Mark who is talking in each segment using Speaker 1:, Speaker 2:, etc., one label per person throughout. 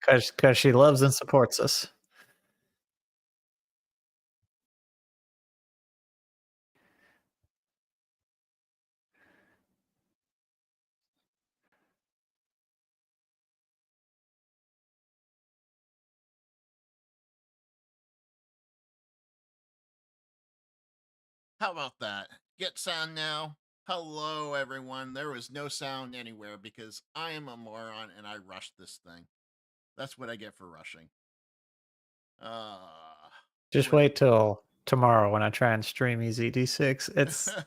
Speaker 1: 'Cause she loves and supports us.
Speaker 2: How about that? Get sound now. Hello, everyone. There was no sound anywhere because I am a moron and I rushed this thing. That's what I get for rushing. Uh,
Speaker 1: Just
Speaker 2: what?
Speaker 1: wait till tomorrow when I try and stream EZD6.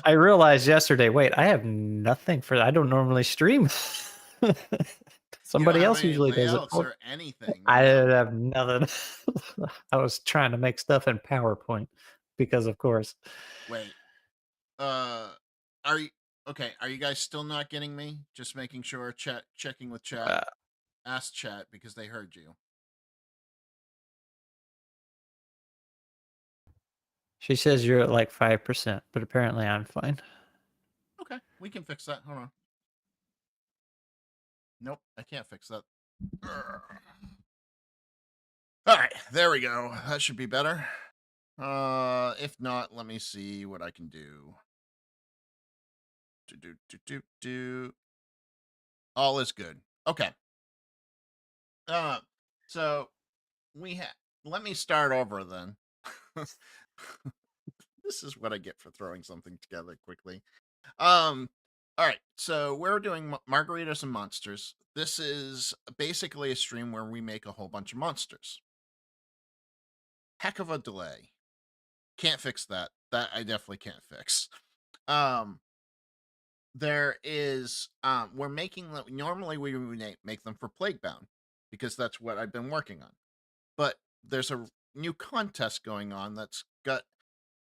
Speaker 1: I realized yesterday, wait, I have nothing for that. I don't normally stream.
Speaker 2: You don't
Speaker 1: Somebody
Speaker 2: have
Speaker 1: else
Speaker 2: any
Speaker 1: usually does it
Speaker 2: layouts
Speaker 1: for.
Speaker 2: or anything,
Speaker 1: I
Speaker 2: yeah.
Speaker 1: didn't have nothing. I was trying to make stuff in PowerPoint because, of course.
Speaker 2: Wait. Uh, are you okay? Are you guys still not getting me? Just making sure. Checking with chat.
Speaker 1: Uh,
Speaker 2: Ask chat because they heard you.
Speaker 1: she says you're at like 5%, but apparently I'm fine.
Speaker 2: Okay, we can fix that. Hold on. Nope, I can't fix that. All right, there we go. That should be better. If not, let me see what I can do. Do. All is good. Okay. Uh, so we have. Let me start over then. This is what I get for throwing something together quickly. Um. All right. So we're doing Margaritas and Monsters. This is basically a stream where we make a whole bunch of monsters. Heck of a delay. Can't fix that. That I definitely can't fix. Um. There is we're making them normally we would make them for Plaguebound because that's what I've been working on. But there's a new contest going on that's got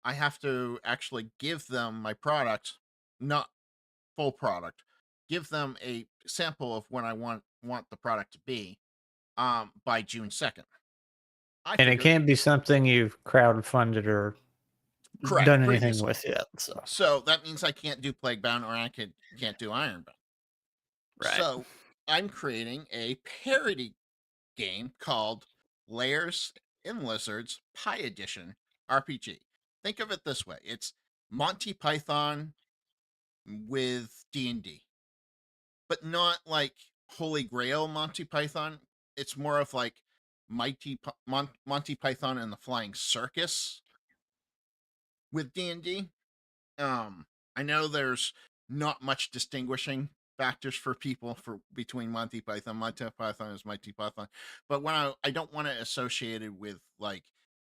Speaker 2: I have to actually give them my product, not full product. Give them a sample of what I want the product to be by June 2nd. I
Speaker 1: And it
Speaker 2: figured
Speaker 1: can't be something you've crowdfunded or
Speaker 2: correct
Speaker 1: done anything
Speaker 2: previously.
Speaker 1: with yet. So,
Speaker 2: So that means I can't do Plaguebound or can't do Ironbound.
Speaker 1: right.
Speaker 2: So I'm creating a parody game called Lairs and Lizards Pie Edition RPG. Think of it this way: it's Monty Python with D&D, but not like Holy Grail Monty Python. It's more of like Monty Python and the Flying Circus with D&D. I know there's not much distinguishing factors for people for between Monty Python. Monty Python is Monty Python, but when I don't want it associated with like,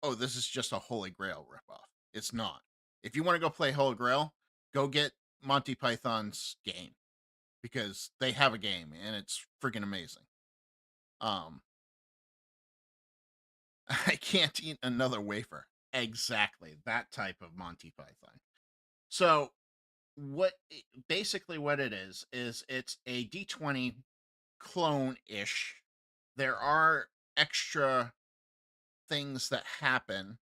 Speaker 2: oh, this is just a Holy Grail ripoff. It's not. If you want to go play Holy Grail, go get Monty Python's game because they have a game and it's freaking amazing. Um, I can't eat another wafer. Exactly that type of Monty Python. So basically what it is it's a D20 clone-ish. There are extra things that happen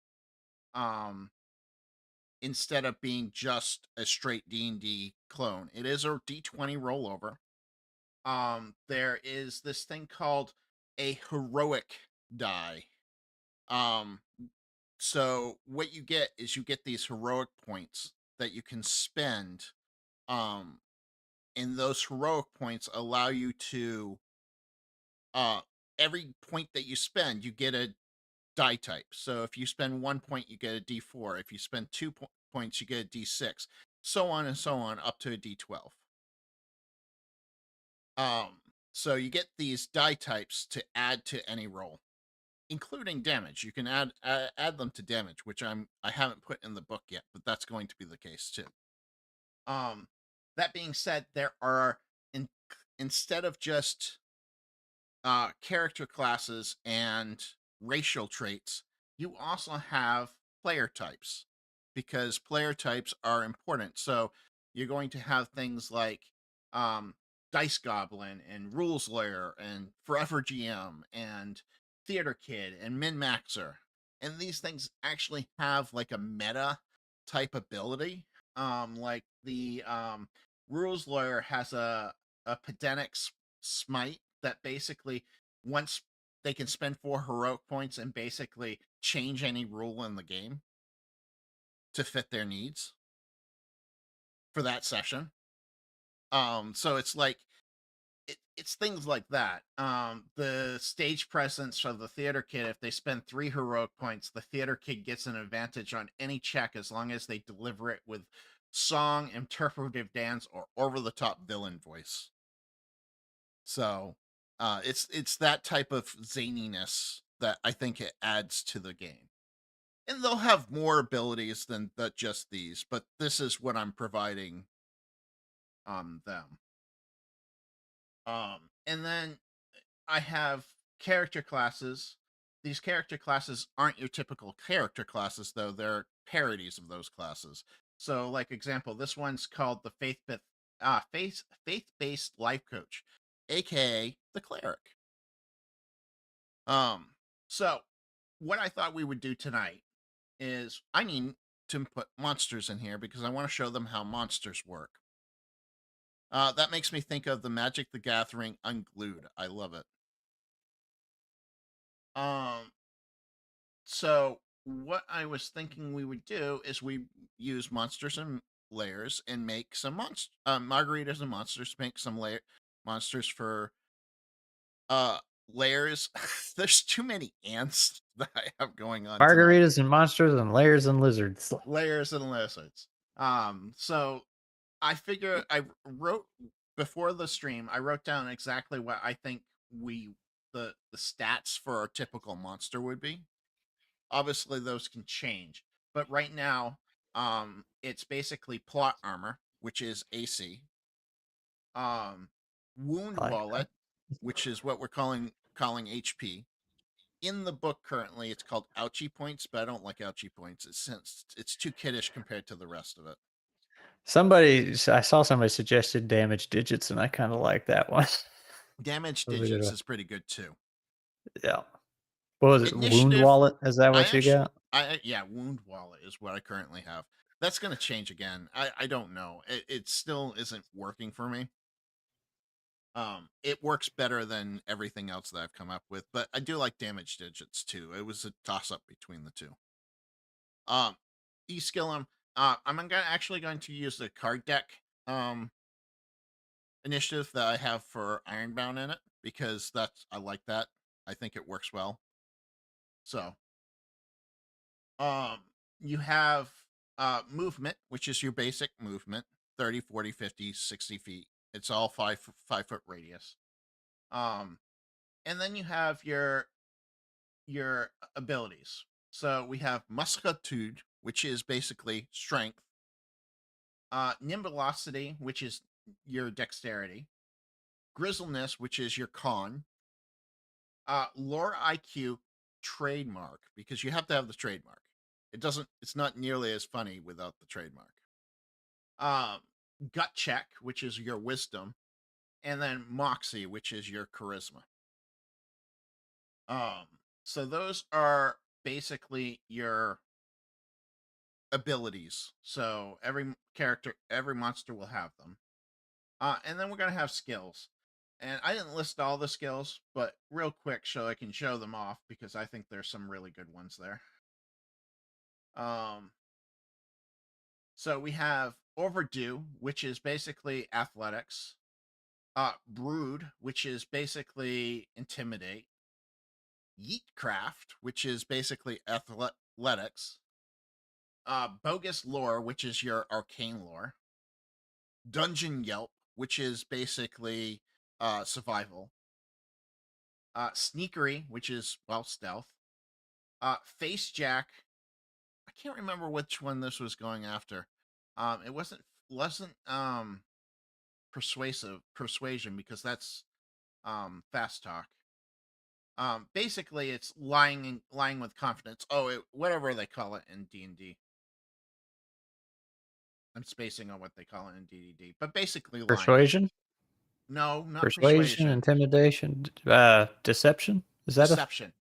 Speaker 2: um instead of being just a straight D&D clone. It is a D20 rollover. There is this thing called a heroic die. Um so what you get is you get these heroic points that you can spend um and those heroic points allow you to uh every point that you spend you get a die type. So if you spend 1 point you get a d4, if you spend 2 points you get a d6, so on and so on up to a d12. So you get these die types to add to any roll, including damage. You can add them to damage, which I haven't put in the book yet, but that's going to be the case too. um that being said, there are in, instead of just character classes and racial traits, you also have player types because player types are important. So you're going to have things like um, Dice Goblin and Rules Lawyer and Forever GM and Theater Kid and Min Maxer. And these things actually have like a meta type ability. Like the Rules Lawyer has a pedantic smite that basically once they can spend 4 heroic points and basically change any rule in the game to fit their needs for that session. So it's like it's things like that. The stage presence of the theater kid, if they spend 3 heroic points, the theater kid gets an advantage on any check as long as they deliver it with song, interpretive dance, or over the top villain voice. So it's that type of zaniness that I think it adds to the game. And they'll have more abilities than just these, but this is what I'm providing them. And then I have character classes. These character classes aren't your typical character classes, though. They're parodies of those classes. So, like example, this one's called the faith-based life coach, aka the cleric. So what I thought we would do tonight is I need to put monsters in here because I want to show them how monsters work. That makes me think of the Magic the Gathering Unglued. I love it. Um, so what I was thinking we would do is we use monsters and layers and make some margaritas and monsters. Make some monsters for uh layers. There's too many ants that I have going on tonight.
Speaker 1: Margaritas and monsters and layers and lizards.
Speaker 2: Layers and lizards. So I figure I wrote before the stream. I wrote down exactly what I think the stats for a typical monster would be. Obviously, those can change, but right now, it's basically plot armor, which is AC. Wound
Speaker 1: I like that.
Speaker 2: wallet, which is what we're calling HP. In the book currently, it's called ouchie points, but I don't like ouchie points. It's too kiddish compared to the rest of it.
Speaker 1: I saw somebody suggested damage digits, and I kind of like that one.
Speaker 2: Damage
Speaker 1: That was a good
Speaker 2: digits
Speaker 1: one.
Speaker 2: is pretty good too.
Speaker 1: Yeah. What was it? Wound
Speaker 2: Initiative,
Speaker 1: wallet? Is that what you got?
Speaker 2: yeah, wound wallet is what I currently have. That's going to change again. I don't know. It still isn't working for me. It works better than everything else that I've come up with, but I do like damage digits too. It was a toss up between the two. E-skill 'em. I'm actually going to use the card deck initiative that I have for Ironbound in it because I like that. I think it works well. So, um, you have movement, which is your basic movement, 30, 40, 50, 60 feet. It's all 5 foot radius. Um, and then you have your abilities. So we have muscatude, which is basically strength. Nimblosity, which is your dexterity. Grizzleness, which is your con. Lore IQ trademark, because you have to have the trademark. It's not nearly as funny without the trademark. Gut check, which is your wisdom, and then moxie, which is your charisma. So those are basically your abilities. So every monster will have them. And then we're gonna have skills. And I didn't list all the skills, but real quick so I can show them off because I think there's some really good ones there. So we have overdue, which is basically athletics. Brood, which is basically intimidate. Yeetcraft, which is basically athletics. Bogus lore, which is your arcane lore. Dungeon Yelp, which is basically survival. Sneakery, which is stealth. Face Jack. I can't remember which one this was going after. It wasn't persuasion because that's fast talk. Basically, it's lying with confidence. Whatever they call it in D&D. I'm spacing on what they call it in D&D, but basically lying.
Speaker 1: Persuasion?
Speaker 2: No, not
Speaker 1: Persuasion, intimidation, deception?
Speaker 2: Deception.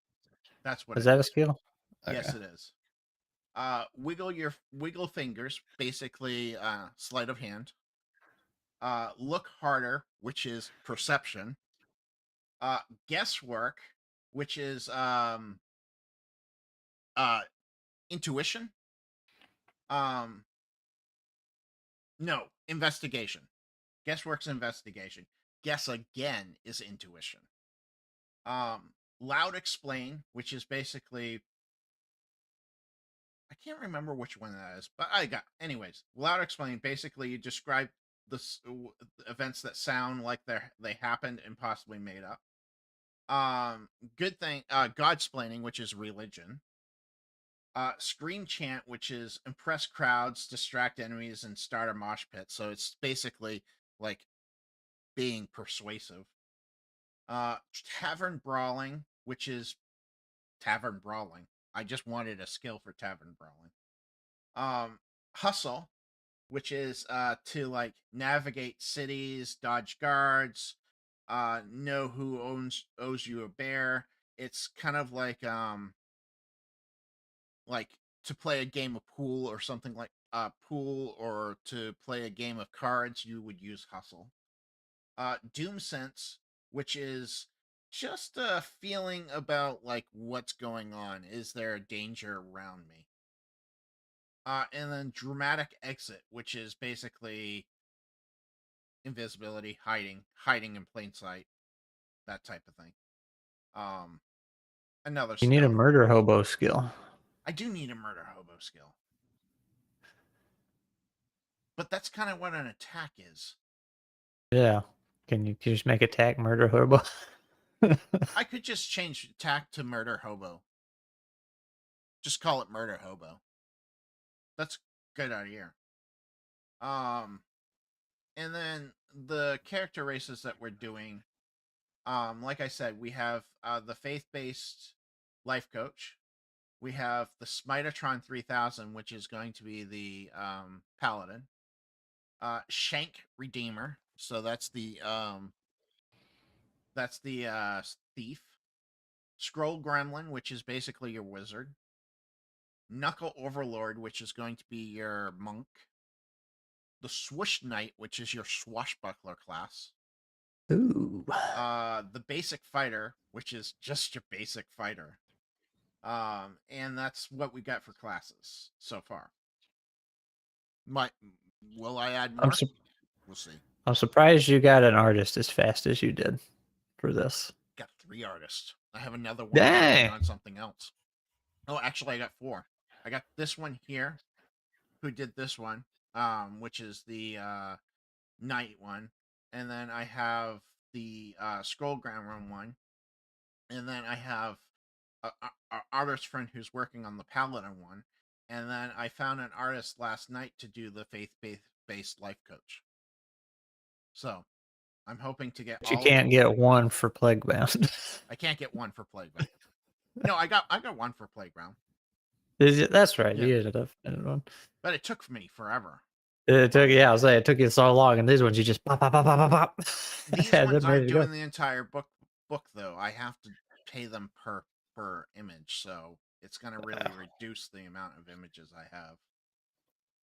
Speaker 2: That's what
Speaker 1: Is
Speaker 2: it
Speaker 1: that a
Speaker 2: is.
Speaker 1: skill?
Speaker 2: Yes,
Speaker 1: Okay.
Speaker 2: it is. Wiggle fingers, basically sleight of hand. Look harder, which is perception. Guesswork, which is uh intuition. Um no, investigation. Guesswork's investigation. Guess again is intuition. Loud explain, which is basically, I can't remember which one that is, but I got anyways. Loud explain, basically you describe the events that sound like they happened and possibly made up. Good thing, Godsplaining, which is religion. Scream chant, which is impress crowds, distract enemies, and start a mosh pit. So it's basically like being persuasive. Tavern brawling, which is tavern brawling. I just wanted a skill for tavern brawling. Hustle, which is to like navigate cities, dodge guards, know who owes you a bear. It's kind of like to play a game of pool or something like pool, or to play a game of cards, you would use hustle. Doom sense, which is just a feeling about like what's going on. Is there a danger around me? And then dramatic exit, which is basically invisibility, hiding in plain sight, that type of thing. Um, Another
Speaker 1: You need a
Speaker 2: skill.
Speaker 1: murder hobo skill.
Speaker 2: I do need a murder hobo skill, but that's kind of what an attack is.
Speaker 1: Yeah. Can you just make attack murder hobo?
Speaker 2: I could just change attack to murder hobo. Just call it murder hobo. That's a good idea. Um, and then the character races that we're doing, like I said, we have the faith-based life coach. We have the Smitatron 3000, which is going to be the paladin. Shank Redeemer, so that's the thief. Scroll Gremlin, which is basically your wizard. Knuckle Overlord, which is going to be your monk. The Swoosh Knight, which is your swashbuckler class.
Speaker 1: Ooh.
Speaker 2: The Basic Fighter, which is just your basic fighter. And that's what we got for classes so far. Might Will I add
Speaker 1: I'm
Speaker 2: more?
Speaker 1: su-
Speaker 2: We'll see.
Speaker 1: I'm surprised you got an artist as fast as you did for this.
Speaker 2: Got 3 artists. I have another one working
Speaker 1: Dang.
Speaker 2: on something else. Oh, actually, I got 4. I got this one here, who did this one, which is the night one, and then I have the scroll grammar one, and then I have a artist friend who's working on the paladin one, and then I found an artist last night to do the faith-based life coach. So I'm hoping to get
Speaker 1: But you
Speaker 2: all of
Speaker 1: can't
Speaker 2: them.
Speaker 1: get one for Plaguebound.
Speaker 2: I can't get one for Plaguebound. No, I got one for Playground.
Speaker 1: That's right.
Speaker 2: Yeah,
Speaker 1: You ended up finding one.
Speaker 2: but it took me forever.
Speaker 1: It took, yeah, I was saying it took you so long, and these ones you just pop, pop, pop, pop, pop, pop.
Speaker 2: These
Speaker 1: Had
Speaker 2: ones
Speaker 1: them ready
Speaker 2: aren't
Speaker 1: to go.
Speaker 2: doing the entire book though. I have to pay them per image, so it's going to really reduce the amount of images I have.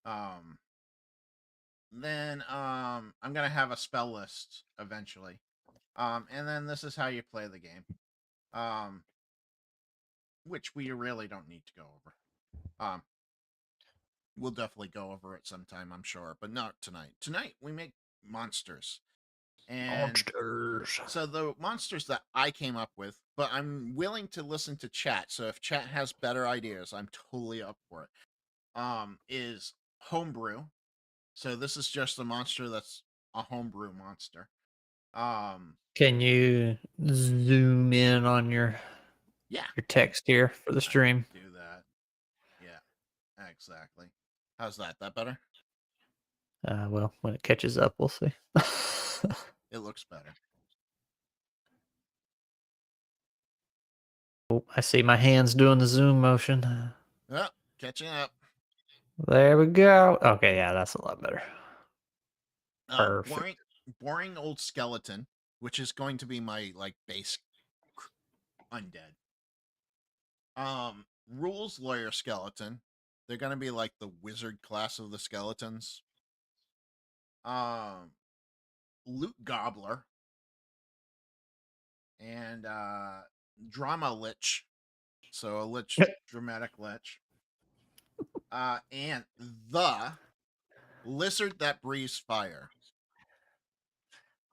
Speaker 2: Um then I'm going to have a spell list eventually. And then this is how you play the game. Um which we really don't need to go over. We'll definitely go over it sometime, I'm sure, but not tonight. Tonight we make monsters. And
Speaker 1: Monsters.
Speaker 2: so the monsters that I came up with, but I'm willing to listen to chat. So if chat has better ideas, I'm totally up for it. Is homebrew. So this is just a monster that's a homebrew monster. Um,
Speaker 1: Can you zoom in on
Speaker 2: yeah,
Speaker 1: your text here for the
Speaker 2: I can
Speaker 1: stream?
Speaker 2: do that. Yeah, exactly. How's that? That better?
Speaker 1: Well, when it catches up, we'll see.
Speaker 2: It looks better.
Speaker 1: Oh, I see my hands doing the zoom motion.
Speaker 2: Oh, catching up.
Speaker 1: There we go. Okay, yeah, that's a lot better.
Speaker 2: Boring,
Speaker 1: Perfect.
Speaker 2: boring old skeleton, which is going to be my like base undead. Rules lawyer skeleton. They're gonna be like the wizard class of the skeletons. Um, loot gobbler. and drama lich, so a lich, dramatic lich, and the lizard that breathes fire.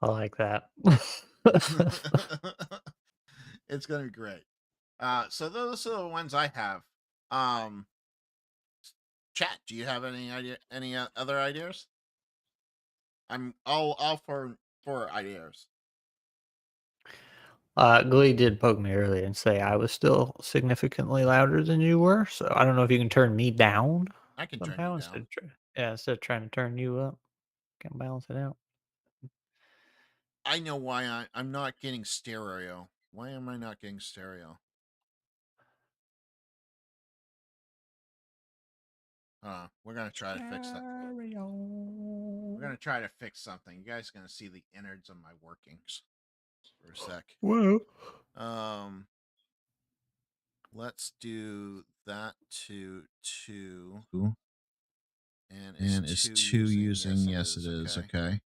Speaker 1: I like that.
Speaker 2: It's gonna be great. So those are the ones I have. Um, Chat, do you have any idea? Any other ideas? I'm all for ideas.
Speaker 1: Glee did poke me earlier and say I was still significantly louder than you were, so I don't know if you can turn me down
Speaker 2: I can turn you
Speaker 1: somehow instead
Speaker 2: down.
Speaker 1: of instead of trying to turn you up. Can balance it out.
Speaker 2: I know why I'm not getting stereo. Why am I not getting stereo? We're gonna try to fix that.
Speaker 1: Carry
Speaker 2: We're
Speaker 1: on.
Speaker 2: gonna try to fix something. You guys are gonna see the innards of my workings for a sec.
Speaker 1: Whoa.
Speaker 2: Um, let's do that to two, and is two using? Yes, it is. Okay.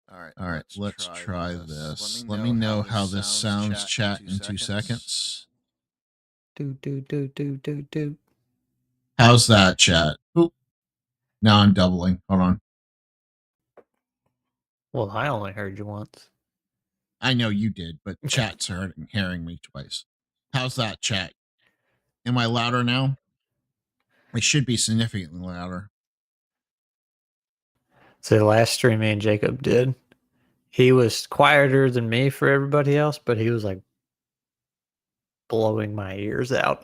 Speaker 2: All right, let's try this. Let me know how this sounds, chat, in 2 seconds.
Speaker 1: Do.
Speaker 2: How's that, chat? Oop. Now I'm doubling. Hold on.
Speaker 1: Well, I only heard you once.
Speaker 2: I know you did, but chat's hearing me twice. How's that, chat? Am I louder now? It should be significantly louder.
Speaker 1: So the last stream me and Jacob did, he was quieter than me for everybody else, but he was like blowing my ears out.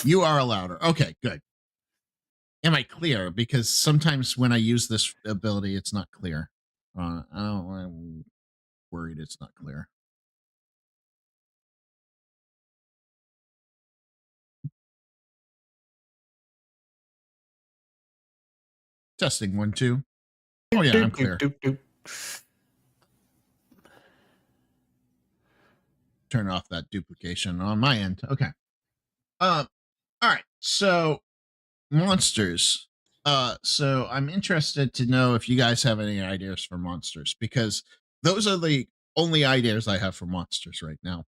Speaker 2: You are louder. Okay, good. Am I clear? Because sometimes when I use this ability, it's not clear. I'm worried it's not clear. Testing 1, 2. Oh yeah, I'm clear. Turn off that duplication on my end. Okay. All right. So monsters. So I'm interested to know if you guys have any ideas for monsters, because those are the only ideas I have for monsters right now.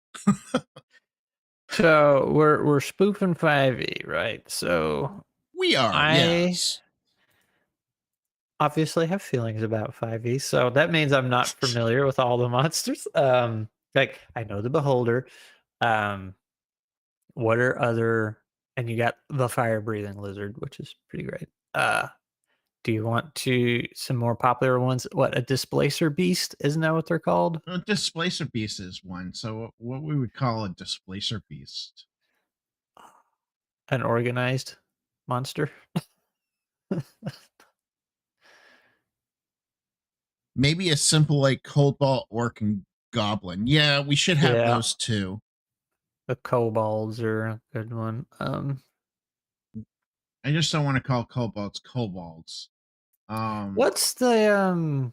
Speaker 1: So we're spoofing 5e, right? So
Speaker 2: We are,
Speaker 1: I
Speaker 2: yes.
Speaker 1: obviously have feelings about 5e, so that means I'm not familiar with all the monsters. Like I know the Beholder. What are other, and you got the fire breathing lizard, which is pretty great. Do you want to some more popular ones? What, a displacer beast? Isn't that what they're called?
Speaker 2: A displacer beast is one. So what we would call a displacer beast?
Speaker 1: An organized monster?
Speaker 2: Maybe a simple like cobalt, orc, and goblin. Yeah, we should have
Speaker 1: Yeah,
Speaker 2: those too.
Speaker 1: the kobolds are a good one.
Speaker 2: I just don't want to call kobolds kobolds.
Speaker 1: What's the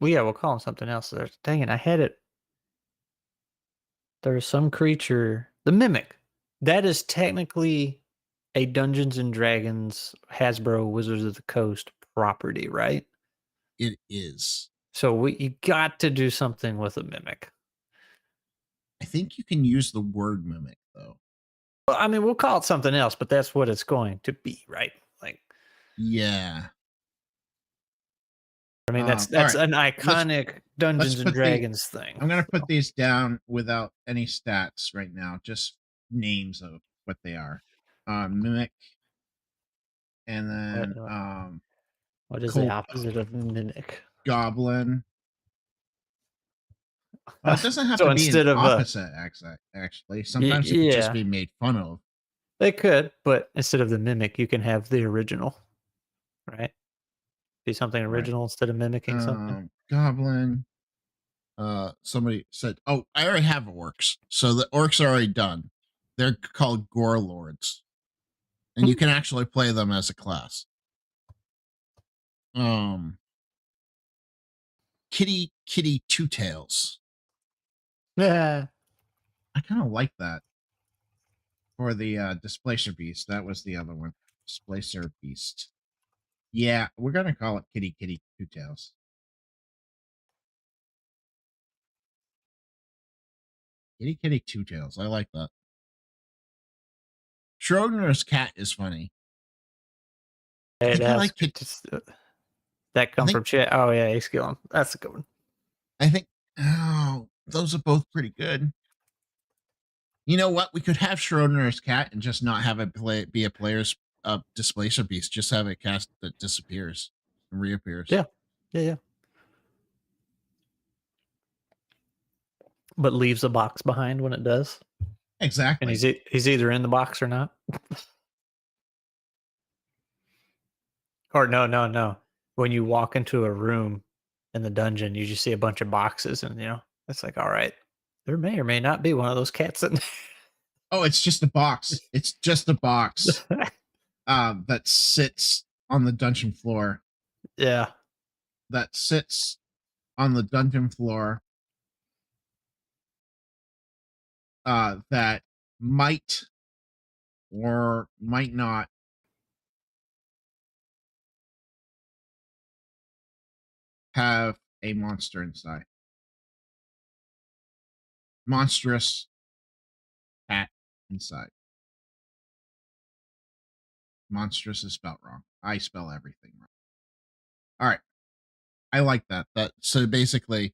Speaker 1: well, yeah, we'll call him something else. Dang it, I had it. There's some creature, the mimic. That is technically a Dungeons and Dragons Hasbro Wizards of the Coast property, right?
Speaker 2: It is.
Speaker 1: So you got to do something with a mimic.
Speaker 2: I think you can use the word mimic though.
Speaker 1: Well, I mean, we'll call it something else, but that's what it's going to be, right? Like,
Speaker 2: Yeah.
Speaker 1: I mean, that's
Speaker 2: All right.
Speaker 1: an iconic Dungeons and
Speaker 2: put the.
Speaker 1: Dragons thing.
Speaker 2: I'm gonna put these down without any stats right now, just names of what they are. Mimic, and then
Speaker 1: What is the opposite of mimic?
Speaker 2: goblin. Well, it doesn't have
Speaker 1: So
Speaker 2: to be an
Speaker 1: instead of
Speaker 2: opposite. Actually, sometimes it could just
Speaker 1: yeah,
Speaker 2: be made fun of.
Speaker 1: they could, but instead of the mimic, you can have the original, right? Be something
Speaker 2: All right.
Speaker 1: original instead of mimicking something.
Speaker 2: Goblin. Somebody said, "Oh, I already have orcs." So the orcs are already done. They're called gore lords, and you can actually play them as a class. Kitty Two Tails.
Speaker 1: Yeah.
Speaker 2: I kind of like that for the displacer beast. That was the other one, displacer beast. Yeah, we're gonna call it Kitty Two Tails. Kitty Kitty Two Tails. I like that. Schrodinger's cat is funny. I
Speaker 1: It
Speaker 2: think I
Speaker 1: has
Speaker 2: like Kit.
Speaker 1: that
Speaker 2: I
Speaker 1: come
Speaker 2: think
Speaker 1: from Chet. Oh yeah, Ace Gillum. That's a good one.
Speaker 2: I think oh, those are both pretty good. You know what? We could have Schrodinger's cat and just not have it be a player's displacer beast. Just have a cast that disappears and reappears.
Speaker 1: Yeah, yeah. But leaves a box behind when it does, and
Speaker 2: Exactly.
Speaker 1: he's either in the box or not. Or no. When you walk into a room in the dungeon, you just see a bunch of boxes, and it's like, all right, there may or may not be one of those cats in
Speaker 2: Oh, it's just a box. It's just a box
Speaker 1: there.
Speaker 2: that sits on the dungeon floor.
Speaker 1: Yeah.
Speaker 2: That sits on the dungeon floor. That might or might not have a monster inside. Monstrous cat inside. Monstrous is spelled wrong. I spell everything wrong. All right. I like that. So basically,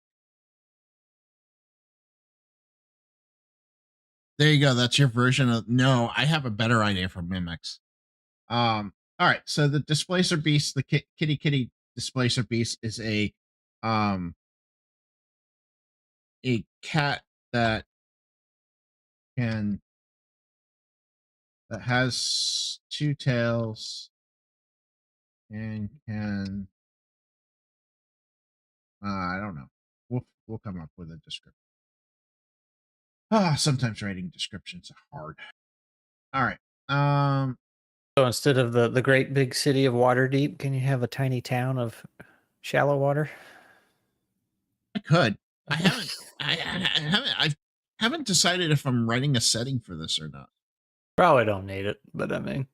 Speaker 2: there you go. That's your version of no, I have a better idea for mimics. All right. So the displacer beast, the kitty kitty displacer beast is a cat that can that has two tails and can I don't know. We'll come up with a description. Sometimes writing descriptions are hard. All right.
Speaker 1: So instead of the great big city of Waterdeep, can you have a tiny town of shallow water?
Speaker 2: I could. I haven't. I haven't decided if I'm writing a setting for this or not.
Speaker 1: Probably don't need it, but I mean,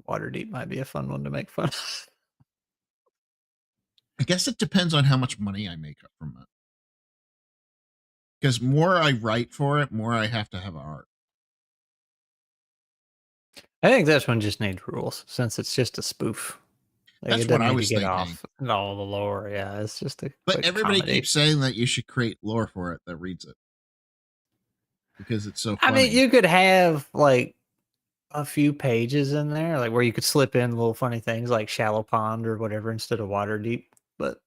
Speaker 1: Waterdeep might be a fun one to make fun of.
Speaker 2: I guess it depends on how much money I make up from it. Because more I write for it, more I have to have art.
Speaker 1: I think this one just needs rules since it's just a spoof. Like
Speaker 2: That's
Speaker 1: it
Speaker 2: what
Speaker 1: doesn't
Speaker 2: I
Speaker 1: need to
Speaker 2: was
Speaker 1: get
Speaker 2: thinking.
Speaker 1: off all the lore. Yeah, it's just a
Speaker 2: But
Speaker 1: quick
Speaker 2: everybody
Speaker 1: comedy.
Speaker 2: keeps saying that you should create lore for it that reads it. Because it's so funny.
Speaker 1: I mean, you could have like a few pages in there, like where you could slip in little funny things like shallow pond or whatever instead of water deep. But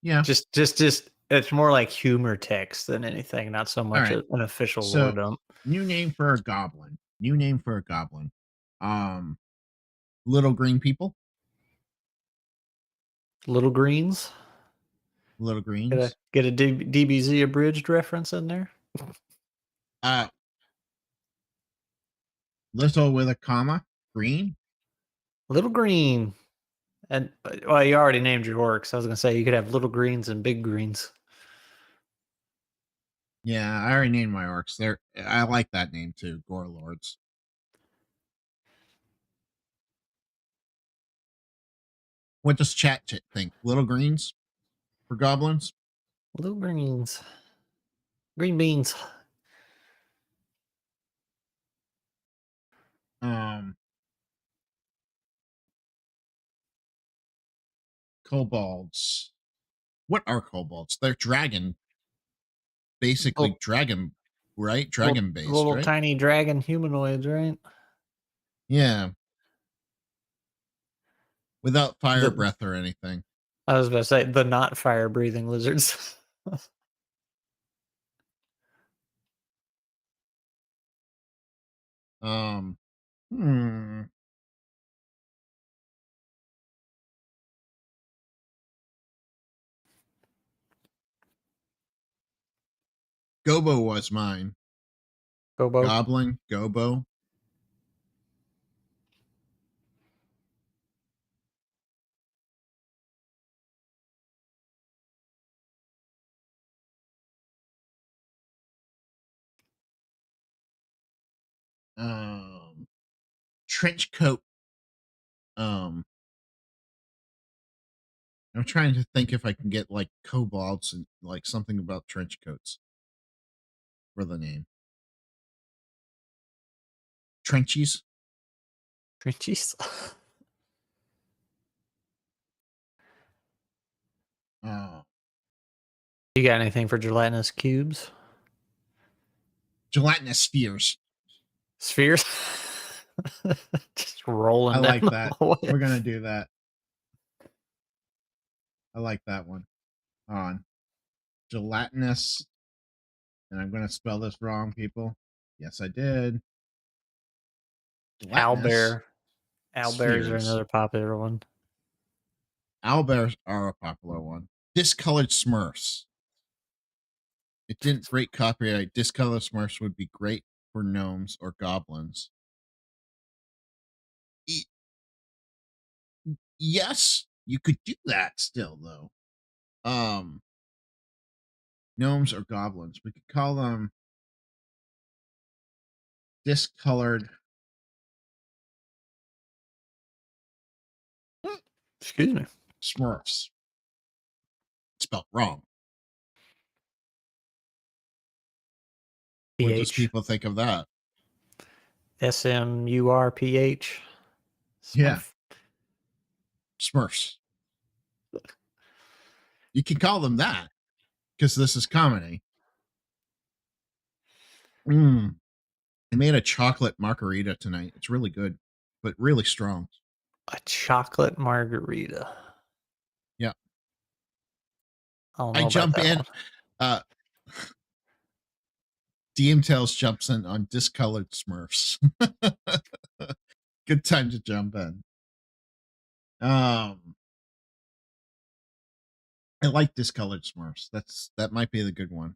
Speaker 2: yeah.
Speaker 1: just it's more like humor text than anything, not so much
Speaker 2: right.
Speaker 1: an official lore
Speaker 2: So
Speaker 1: dump.
Speaker 2: new name for a goblin. New name for a goblin. Little green people.
Speaker 1: Little greens.
Speaker 2: Little greens.
Speaker 1: Get a DBZ abridged reference in there.
Speaker 2: Little with a comma. Green.
Speaker 1: Little green. And well, you already named your orcs. I was gonna say you could have little greens and big greens.
Speaker 2: Yeah, I already named my orcs. I like that name too, Gore Lords. What does chat think? Little greens for goblins?
Speaker 1: Little greens. Green beans.
Speaker 2: Kobolds. What are kobolds? They're dragon. Basically
Speaker 1: Little,
Speaker 2: dragon, right? Dragon based,
Speaker 1: little
Speaker 2: right?
Speaker 1: tiny dragon humanoids, right?
Speaker 2: Yeah. Without fire
Speaker 1: The,
Speaker 2: breath or anything.
Speaker 1: I was about to say the not fire breathing lizards.
Speaker 2: um hmm. Gobo was mine.
Speaker 1: Gobo.
Speaker 2: Goblin, Gobo. Trench coat. I'm trying to think if I can get like kobolds and like something about trench coats. for the name. Trenchies.
Speaker 1: Jeez. You got anything for gelatinous cubes?
Speaker 2: Gelatinous spheres.
Speaker 1: Spheres? Just rolling
Speaker 2: I
Speaker 1: down
Speaker 2: like
Speaker 1: the
Speaker 2: that.
Speaker 1: hallway.
Speaker 2: We're going to do that. I like that one. On gelatinous, and I'm going to spell this wrong, people. Yes, I did. Gelatinous
Speaker 1: Owlbears are
Speaker 2: spheres.
Speaker 1: another popular one.
Speaker 2: Owlbears are a popular one. Discolored Smurfs. It didn't break copyright. Discolored Smurfs would be great for gnomes or goblins. Yes, you could do that still, though. Gnomes or goblins. We could call them discolored.
Speaker 1: Excuse me.
Speaker 2: Smurfs. Spelled wrong. What does
Speaker 1: PH.
Speaker 2: people think of that?
Speaker 1: SMURPH.
Speaker 2: Yeah.
Speaker 1: Smurf.
Speaker 2: Smurfs. You can call them that because this is comedy. I made a chocolate margarita tonight. It's really good, but really strong.
Speaker 1: A chocolate margarita.
Speaker 2: Yeah.
Speaker 1: I don't know
Speaker 2: I
Speaker 1: about
Speaker 2: jump
Speaker 1: that
Speaker 2: in.
Speaker 1: one.
Speaker 2: DM Tales jumps in on discolored Smurfs. Good time to jump in. I like discolored Smurfs. That might be the good one.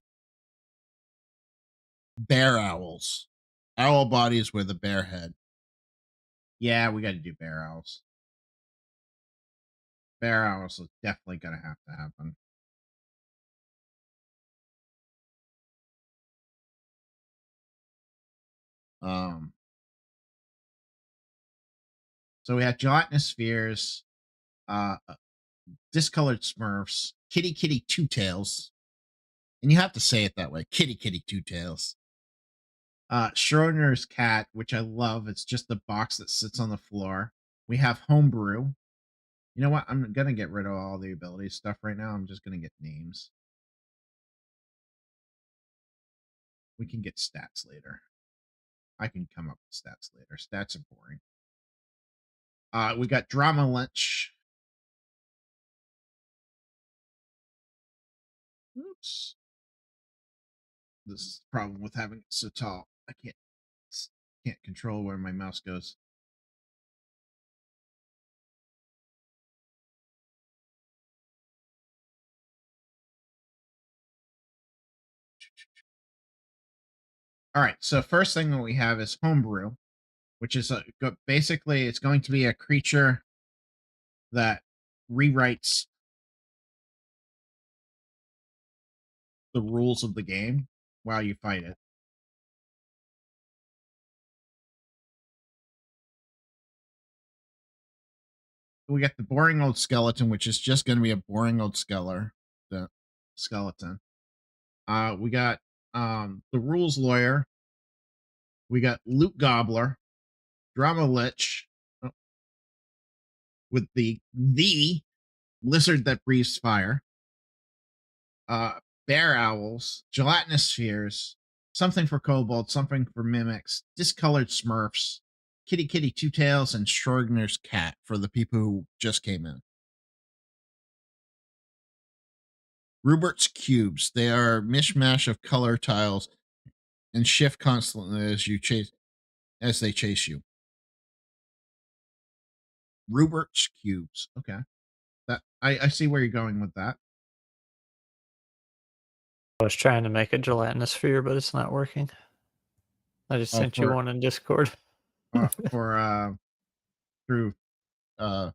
Speaker 2: Bear owls. Owl bodies with a bear head. Yeah, we got to do bear owls. Bear owls is definitely going to have to happen. So we have gelatinous spheres, discolored Smurfs, kitty two tails, and you have to say it that way, kitty two tails. Schrodinger's cat, which I love. It's just the box that sits on the floor. We have homebrew. You know what? I'm gonna get rid of all the ability stuff right now. I'm just gonna get names. We can get stats later. I can come up with stats later. Stats are boring. We got Drama Lunch. Oops. This is the problem with having it so tall. I can't control where my mouse goes. All right. So first thing that we have is homebrew, which is basically it's going to be a creature that rewrites the rules of the game while you fight it. We got the boring old skeleton, which is just going to be a boring old skeleton. We got the rules lawyer. We got loot gobbler, drama lich, with the lizard that breathes fire. Bear owls, gelatinous spheres, something for kobolds, something for mimics, discolored Smurfs, kitty two tails, and Schrodinger's cat for the people who just came in. Rupert's cubes. They are a mishmash of color tiles and shift constantly as they chase you. Rupert's cubes. Okay. That I see where you're going with that.
Speaker 1: I was trying to make a gelatinous sphere, but it's not working. I just sent you one in Discord.
Speaker 2: Through oh,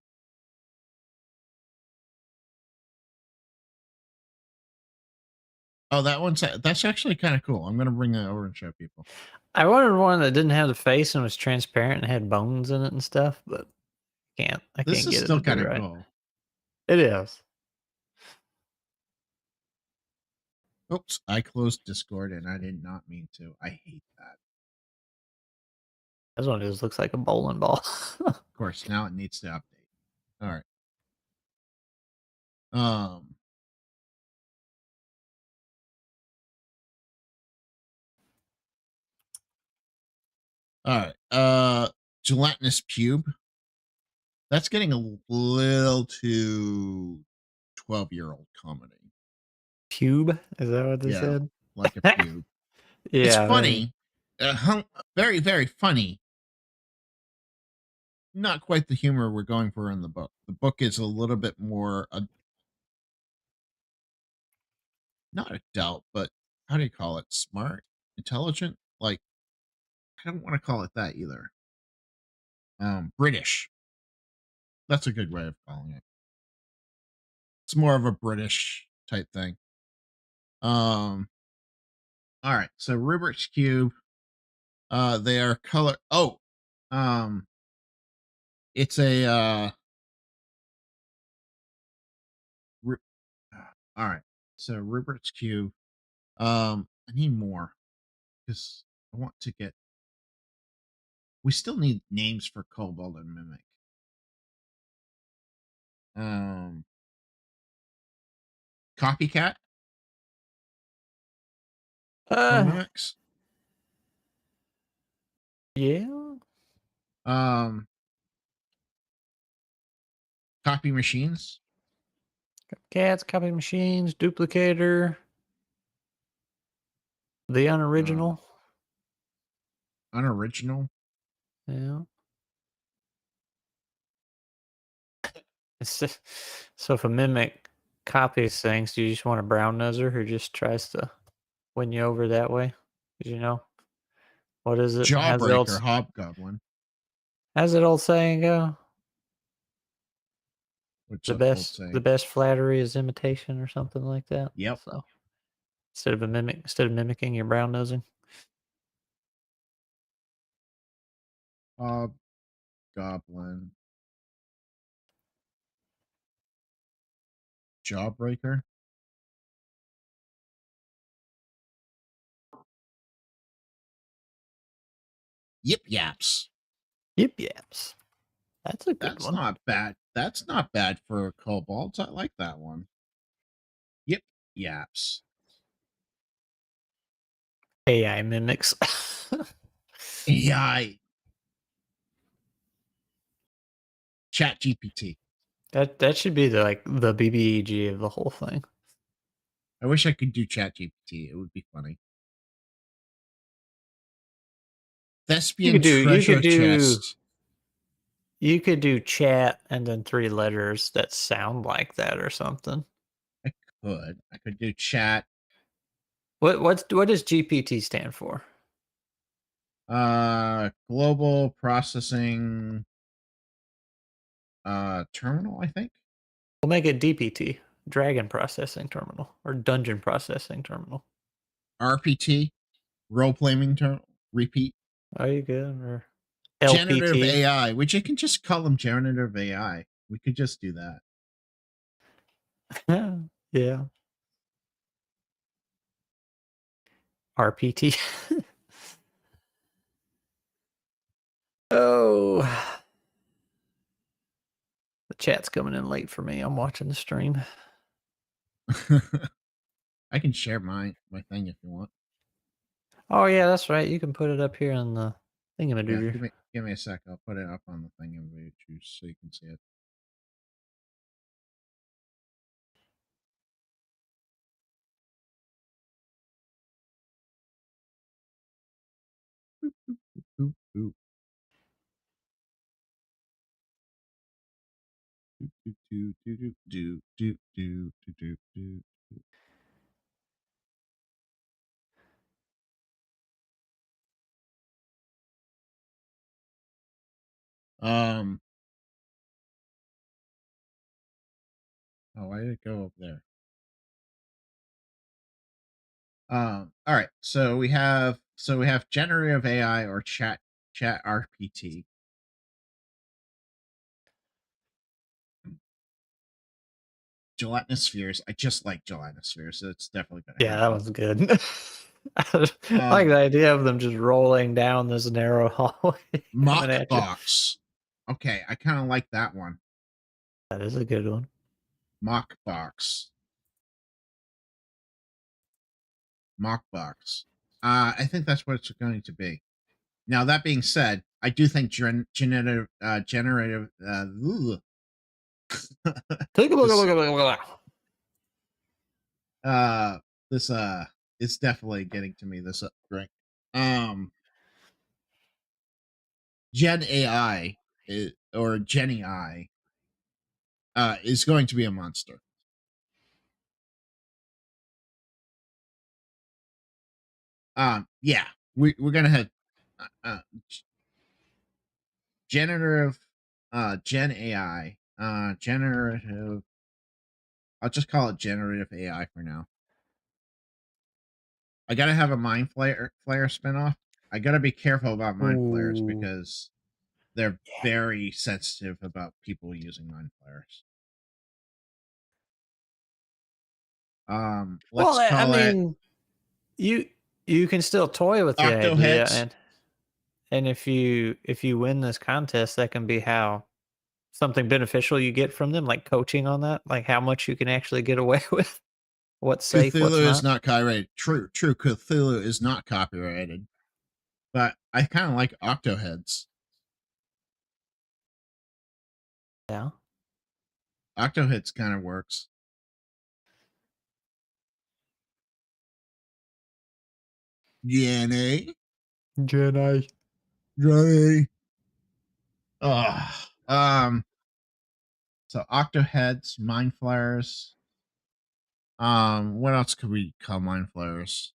Speaker 2: that's actually kind of cool. I'm gonna bring that over and show people.
Speaker 1: I wanted one that didn't have the face and was transparent and had bones in it and stuff, but I can't
Speaker 2: This
Speaker 1: get
Speaker 2: is
Speaker 1: it
Speaker 2: still
Speaker 1: to be
Speaker 2: kind of
Speaker 1: right.
Speaker 2: cool.
Speaker 1: It is.
Speaker 2: Oops, I closed Discord and I did not mean to. I hate that.
Speaker 1: This one just looks like a bowling ball.
Speaker 2: Of course, now it needs to update. All right. Um. All right. Gelatinous cube. That's getting a little too 12-year-old comedy.
Speaker 1: Pube? Is that what they
Speaker 2: Yeah,
Speaker 1: said?
Speaker 2: like a pube. It's
Speaker 1: Yeah.
Speaker 2: funny. Very, very funny. Not quite the humor we're going for in the book. The book is a little bit more, not adult, but how do you call it? Smart, intelligent. Like, I don't want to call it that either. British. That's a good way of calling it. It's more of a British type thing. All right. So Rubrik's cube. They are color. Oh, um, it's a Ru- all right. So Rubrik's cube. I need more because I want to get. We still need names for Kobold and Mimic. Um, Copycat for
Speaker 1: Uh,
Speaker 2: Mimics.
Speaker 1: yeah.
Speaker 2: Um, Copy machines.
Speaker 1: Cats, copy machines, duplicator, the
Speaker 2: Uh,
Speaker 1: unoriginal.
Speaker 2: Unoriginal.
Speaker 1: Yeah. It's just, so if a mimic copies things, do you just want a brown noser who just tries to win you over that way? 'Cause you know, what is it?
Speaker 2: Jawbreaker Hobgoblin.
Speaker 1: How's it old saying go?
Speaker 2: Which
Speaker 1: The
Speaker 2: old
Speaker 1: best the
Speaker 2: saying.
Speaker 1: best flattery is imitation or something like that.
Speaker 2: Yep.
Speaker 1: So instead of mimicking your brown nosing.
Speaker 2: Hobgoblin. Jawbreaker. Yip Yaps.
Speaker 1: Yip yaps. That's a good
Speaker 2: That's
Speaker 1: one.
Speaker 2: not bad. That's not bad for kobolds. I like that one. Yip Yaps.
Speaker 1: AI mimics.
Speaker 2: AI. Chat GPT.
Speaker 1: That should be the BBEG of the whole thing.
Speaker 2: I wish I could do Chat GPT. It would be funny. Thespian treasure chest.
Speaker 1: You could do chat and then 3 letters that sound like that or something.
Speaker 2: I could. I could do chat.
Speaker 1: What does GPT stand for?
Speaker 2: Global processing terminal, I think.
Speaker 1: We'll make it DPT, Dragon Processing Terminal, or Dungeon Processing Terminal.
Speaker 2: RPT, role playing terminal. Repeat.
Speaker 1: Are you good? Or
Speaker 2: Generative
Speaker 1: LPT?
Speaker 2: AI, which I can just call them generative AI. We could just do that.
Speaker 1: Yeah. RPT. Oh. The chat's coming in late for me. I'm watching the stream.
Speaker 2: I can share my thing if you want.
Speaker 1: Oh yeah, that's right. You can put it up here on the
Speaker 2: Yeah,
Speaker 1: thingamadooger.
Speaker 2: give me a sec. I'll put it up on the thing and so you can see it. Boop, boop, boop, boop. Do, do, do, do, do, do, do, do, do, do. Um. Oh, why did it go up there? All right. So we have generative AI or chat RPT. gelatinous spheres. I just like gelatinous spheres, so it's definitely gonna
Speaker 1: Yeah, that
Speaker 2: happen.
Speaker 1: was good. I like the idea of them just rolling down this narrow hallway coming
Speaker 2: Mock
Speaker 1: at you.
Speaker 2: box. Okay, I kind of like that one.
Speaker 1: That is a good one.
Speaker 2: Mock box. Mock box. I think that's what it's going to be. Now that being said, I do think generative
Speaker 1: Take a look,
Speaker 2: this,
Speaker 1: look.
Speaker 2: this it's definitely getting to me, this drink. Gen AI or Gen AI is going to be a monster. Yeah, we're gonna have generative Gen AI, generative. I'll just call it generative AI for now. I gotta have a mind flare spinoff. I gotta be careful about mind flares
Speaker 1: Ooh.
Speaker 2: because they're very sensitive about people using mind flares.
Speaker 1: Well,
Speaker 2: Let's
Speaker 1: I
Speaker 2: call it
Speaker 1: mean, you can still toy with the idea,
Speaker 2: Octoheads.
Speaker 1: and if you win this contest, that can be how something beneficial you get from them, like coaching on that, like how much you can actually get away with, what's safe, what's
Speaker 2: Cthulhu is
Speaker 1: not.
Speaker 2: not copyrighted. True. Cthulhu is not copyrighted, but I kind of like Octoheads.
Speaker 1: Yeah.
Speaker 2: Octoheads kind of works. DNA.
Speaker 1: Jedi.
Speaker 2: Johnny. Um. So Octoheads, mind flayers. What else could we call mind flayers?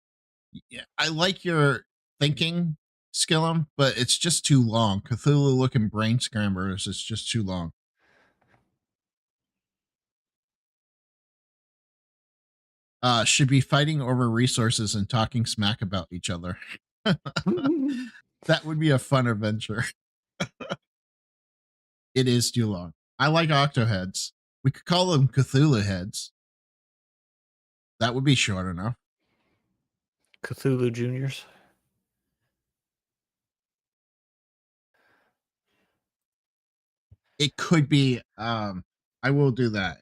Speaker 2: Yeah, I like your thinking, Skillum, but it's just too long. Cthulhu looking brain scramblers is just too long. Should be fighting over resources and talking smack about each other. That would be a fun adventure. It is too long. I like Octoheads. We could call them Cthulhu heads. That would be short enough.
Speaker 1: Cthulhu Juniors.
Speaker 2: It could be. I will do that.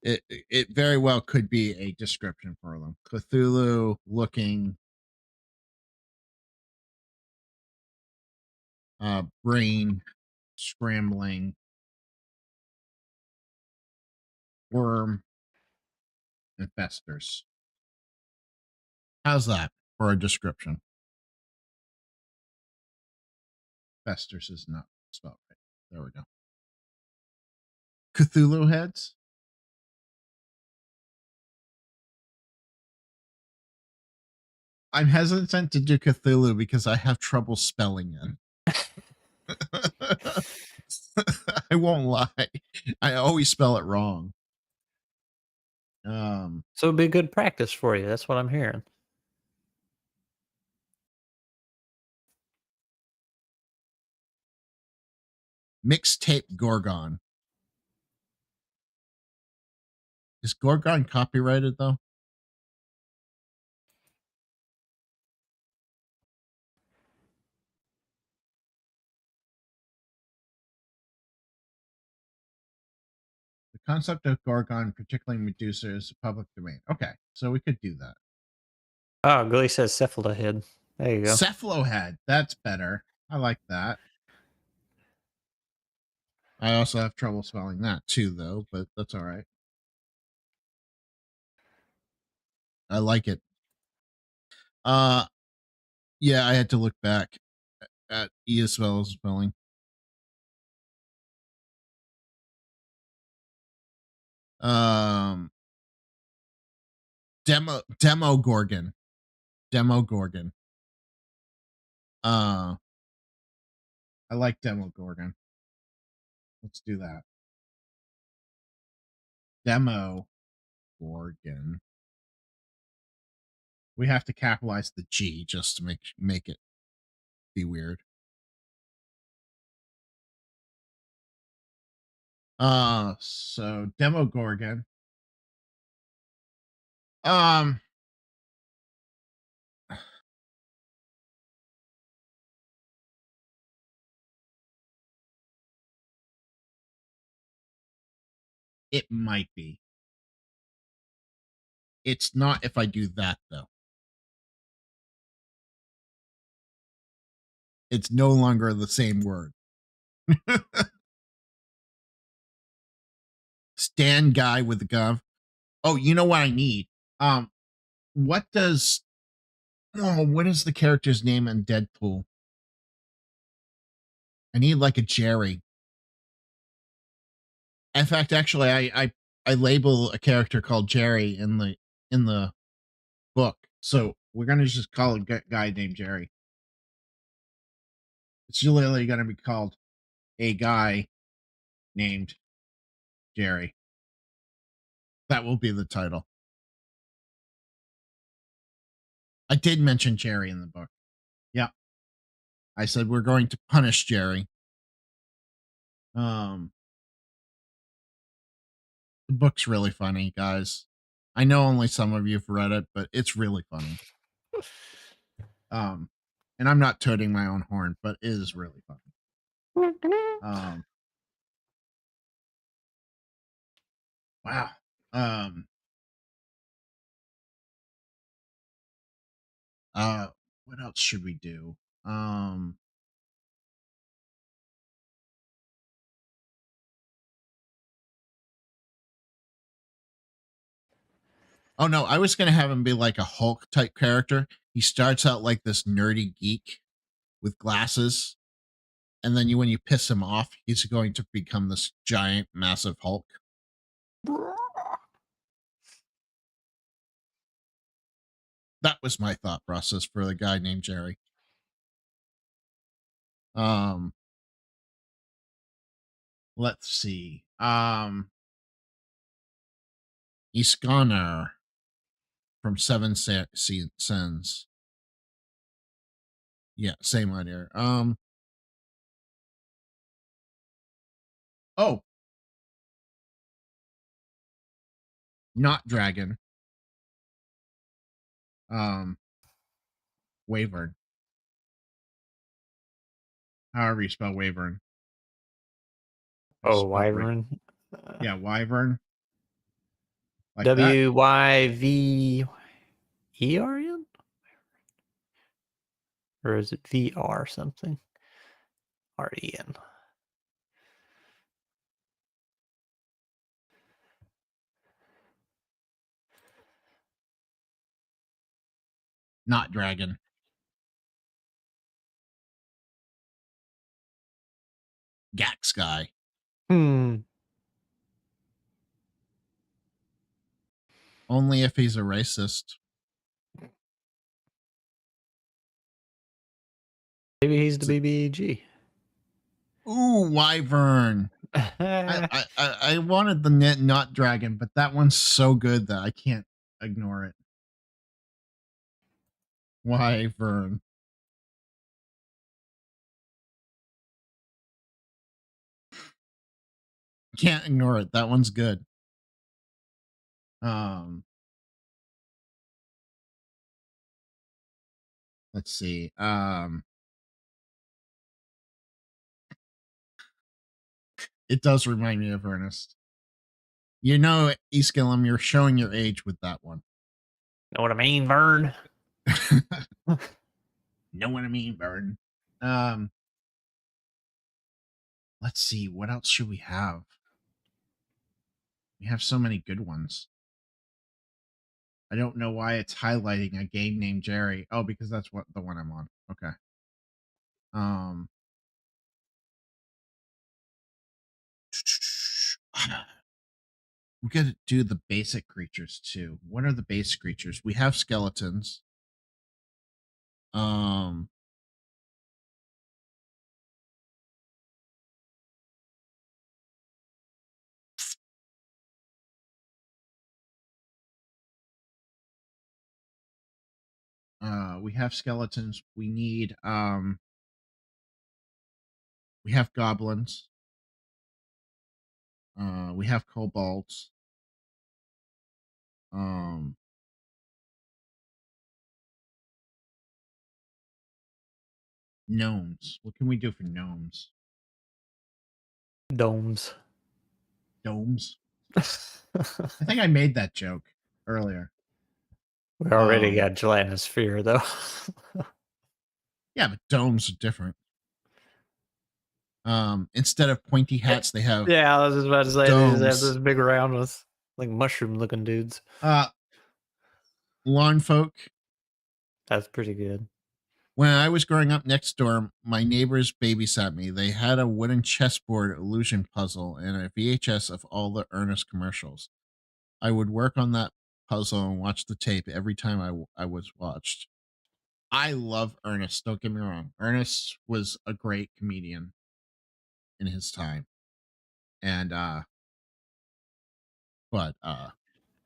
Speaker 2: It very well could be a description for them. Cthulhu looking brain scrambling worm infestors. How's that for a description? Festers is not spelled right. There we go. Cthulhu heads. I'm hesitant to do Cthulhu because I have trouble spelling it. I won't lie. I always spell it wrong.
Speaker 1: So it'd be good practice for you. That's what I'm hearing.
Speaker 2: Mixtape Gorgon. Is Gorgon copyrighted though? The concept of Gorgon, particularly Medusa, is public domain. Okay, so we could do that.
Speaker 1: Oh, Glee says cephalohead. There you go.
Speaker 2: Cephalohead. That's better. I like that. I also have trouble spelling that too, though, but that's all right. I like it. Yeah, I had to look back at ESL's spelling. Um, demo Gorgon. Demo Gorgon. I like Demo Gorgon. Let's do that. Demo Gorgon. We have to capitalize the G just to make it be weird. So Demogorgon. Um, it might be. It's not if I do that though. It's no longer the same word. Stand guy with the gun. Oh, you know what I need? What does what is the character's name in Deadpool? I need like a Jerry. In fact, actually, I label a character called Jerry in the book, so we're gonna just call a guy named Jerry. It's literally gonna be called a guy named Jerry. That will be the title. I did mention Jerry in the book. Yeah, I said we're going to punish Jerry. The book's really funny, guys. I know only some of you have read it, but it's really funny. And I'm not toting my own horn, but it is really funny. Wow. What else should we do? Oh no, I was gonna have him be like a Hulk type character. He starts out like this nerdy geek with glasses, and then when you piss him off, he's going to become this giant, massive Hulk. That was my thought process for the guy named Jerry. Let's see. Iskanar from Seven Sins. Yeah, same idea. Oh, not dragon. Wyvern. However you spell Wyvern.
Speaker 1: Oh, wyvern.
Speaker 2: Yeah, Wyvern. Like
Speaker 1: Wyvern? Or is it VR something? REN.
Speaker 2: Not dragon. Gax guy. Only if he's a racist.
Speaker 1: Maybe he's the BBG.
Speaker 2: Ooh, Wyvern. I wanted the not dragon, but that one's so good that I can't ignore it. Wyvern. Can't ignore it. That one's good. Let's see. It does remind me of Ernest. You know, Eskilum, you're showing your age with that one.
Speaker 1: Know what I mean, Vern?
Speaker 2: Know what I mean, Vern? Let's see. What else should we have? We have so many good ones. I don't know why it's highlighting a game named Jerry. Oh, because that's what the one I'm on. Okay. We got to do the basic creatures too. What are the base creatures? We have skeletons. We have skeletons. We need we have goblins. We have kobolds. Gnomes. What can we do for gnomes?
Speaker 1: Domes.
Speaker 2: Domes. I think I made that joke earlier.
Speaker 1: We already got gelatinous sphere though.
Speaker 2: Yeah, but domes are different. Instead of pointy hats, they have
Speaker 1: yeah, I was just about to say they just have
Speaker 2: domes.
Speaker 1: this big round with like mushroom looking dudes.
Speaker 2: Lawn folk.
Speaker 1: That's pretty good.
Speaker 2: When I was growing up next door, my neighbors babysat me. They had a wooden chessboard illusion puzzle and a VHS of all the Ernest commercials. I would work on that puzzle and watch the tape every time I was watched. I love Ernest. Don't get me wrong. Ernest was a great comedian in his time. And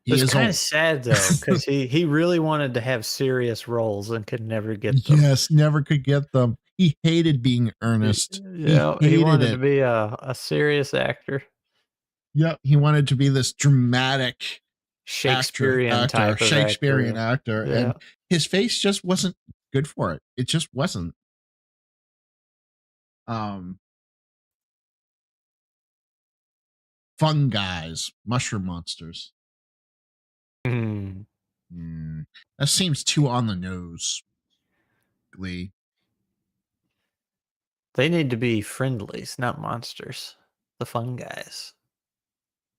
Speaker 2: he
Speaker 1: It's
Speaker 2: is
Speaker 1: kind
Speaker 2: old.
Speaker 1: of sad though, because he really wanted to have serious roles and could never get them.
Speaker 2: Yes, never could get them. He hated being Ernest.
Speaker 1: Yeah, he wanted to be a serious actor.
Speaker 2: Yep, he wanted to be this dramatic
Speaker 1: Shakespearean type of
Speaker 2: Shakespearean
Speaker 1: actor.
Speaker 2: actor,
Speaker 1: Yeah.
Speaker 2: and his face just wasn't good for it. It just wasn't. Fun guys, mushroom monsters.
Speaker 1: Hmm.
Speaker 2: That seems too on the nose. Glee.
Speaker 1: They need to be friendlies, not monsters. The fun guys.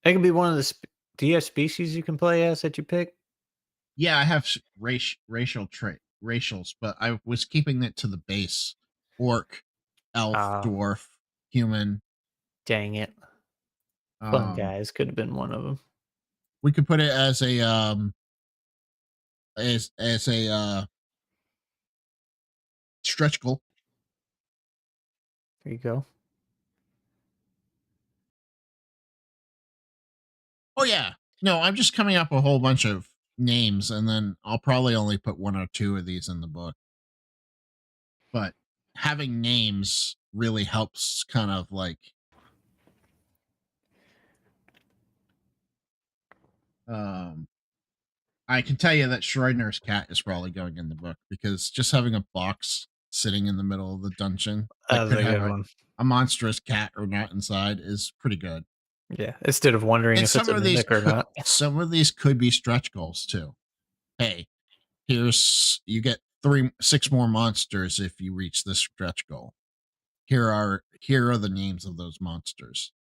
Speaker 1: They can be one of the. Do you have species you can play as that you pick?
Speaker 2: Yeah, I have racials, but I was keeping it to the base: orc, elf, dwarf, human.
Speaker 1: Dang it! Fun guys could have been one of them.
Speaker 2: We could put it as a stretch goal.
Speaker 1: There you go.
Speaker 2: Oh yeah. No, I'm just coming up a whole bunch of names, and then I'll probably only put one or two of these in the book. But having names really helps kind of like I can tell you that Schrodinger's cat is probably going in the book, because just having a box sitting in the middle of the dungeon that could have a monstrous cat or not inside is pretty good.
Speaker 1: Yeah, instead of wondering if it's a mimic or not.
Speaker 2: Some of these could be stretch goals too. Hey, you get 6 more monsters if you reach this stretch goal. Here are the names of those monsters.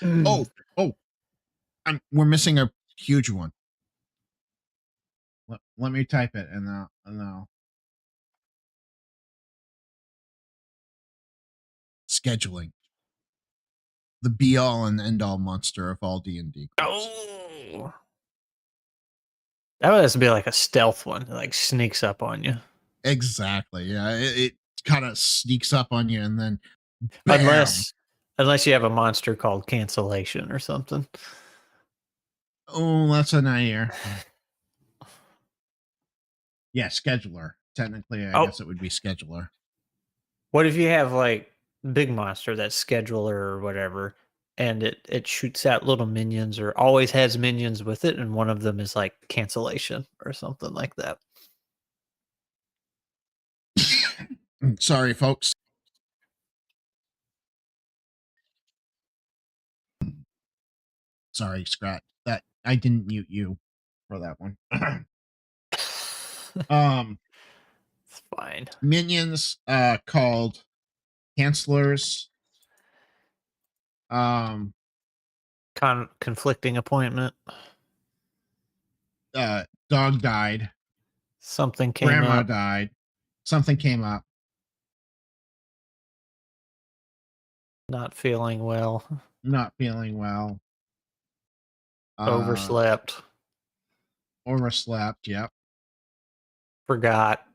Speaker 2: We're missing a huge one. Let me type it and now. Scheduling. The be all and end all monster of all D&D.
Speaker 1: Oh, that would have to be like a stealth one, like sneaks up on you.
Speaker 2: Exactly. Yeah, it kind of sneaks up on you, and then bam.
Speaker 1: Unless you have a monster called Cancellation or something.
Speaker 2: Oh, that's a nightmare. Yeah, scheduler. Technically, I guess it would be scheduler.
Speaker 1: What if you have like big monster that's scheduler or whatever, and it shoots out little minions or always has minions with it, and one of them is like Cancellation or something like that?
Speaker 2: Sorry, folks. Sorry, Scrat. That I didn't mute you for that one.
Speaker 1: It's fine.
Speaker 2: Minions called Cancellors.
Speaker 1: Conflicting appointment.
Speaker 2: Dog died.
Speaker 1: Something came
Speaker 2: Grandma
Speaker 1: up.
Speaker 2: died. Something came up.
Speaker 1: Not feeling well.
Speaker 2: Not feeling well.
Speaker 1: Overslept.
Speaker 2: Overslept, yep.
Speaker 1: Forgot.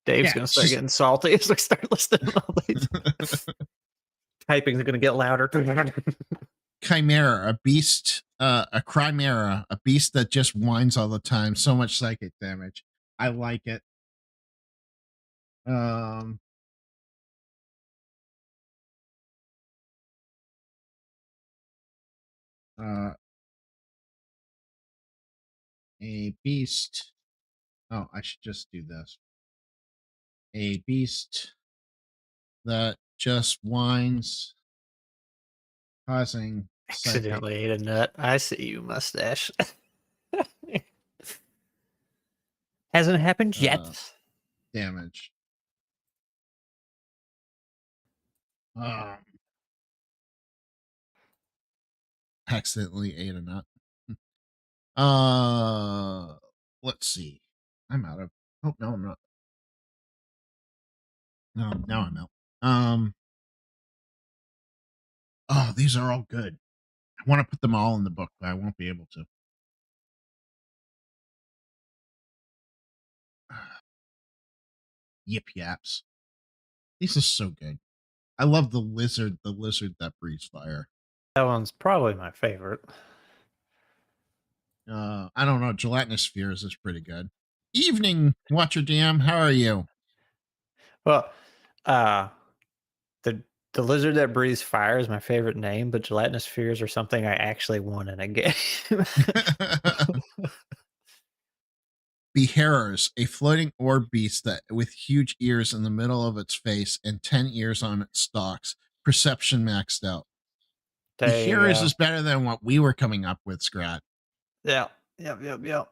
Speaker 1: Dave's gonna start getting salty as we start listening to all these. Typing's gonna get louder.
Speaker 2: Chimera, a beast, a chimera, a beast that just whines all the time. So much psychic damage. I like it. Um, uh, a beast. Oh, I should just do this. A beast that just whines, causing psychic
Speaker 1: Accidentally ate a nut. I see you, mustache. Hasn't happened
Speaker 2: uh,
Speaker 1: yet.
Speaker 2: damage. Um, accidentally ate a nut. Let's see. I'm out of. Oh no, I'm not. No, now I'm out. Oh, these are all good. I want to put them all in the book, but I won't be able to. Yip yaps. This is so good. I love the lizard that breathes fire.
Speaker 1: That one's probably my favorite.
Speaker 2: I don't know. Gelatinous spheres is pretty good. Evening, Watcher DM. How are you?
Speaker 1: Well, uh, the the lizard that breathes fire is my favorite name, but gelatinous spheres are something I actually won in a game.
Speaker 2: Beharers, a floating orb beast that with huge ears in the middle of its face and 10 ears on its stalks. Perception maxed out.
Speaker 1: There you
Speaker 2: Beharers
Speaker 1: go.
Speaker 2: is better than what we were coming up with, Scrat.
Speaker 1: Yeah. Yep.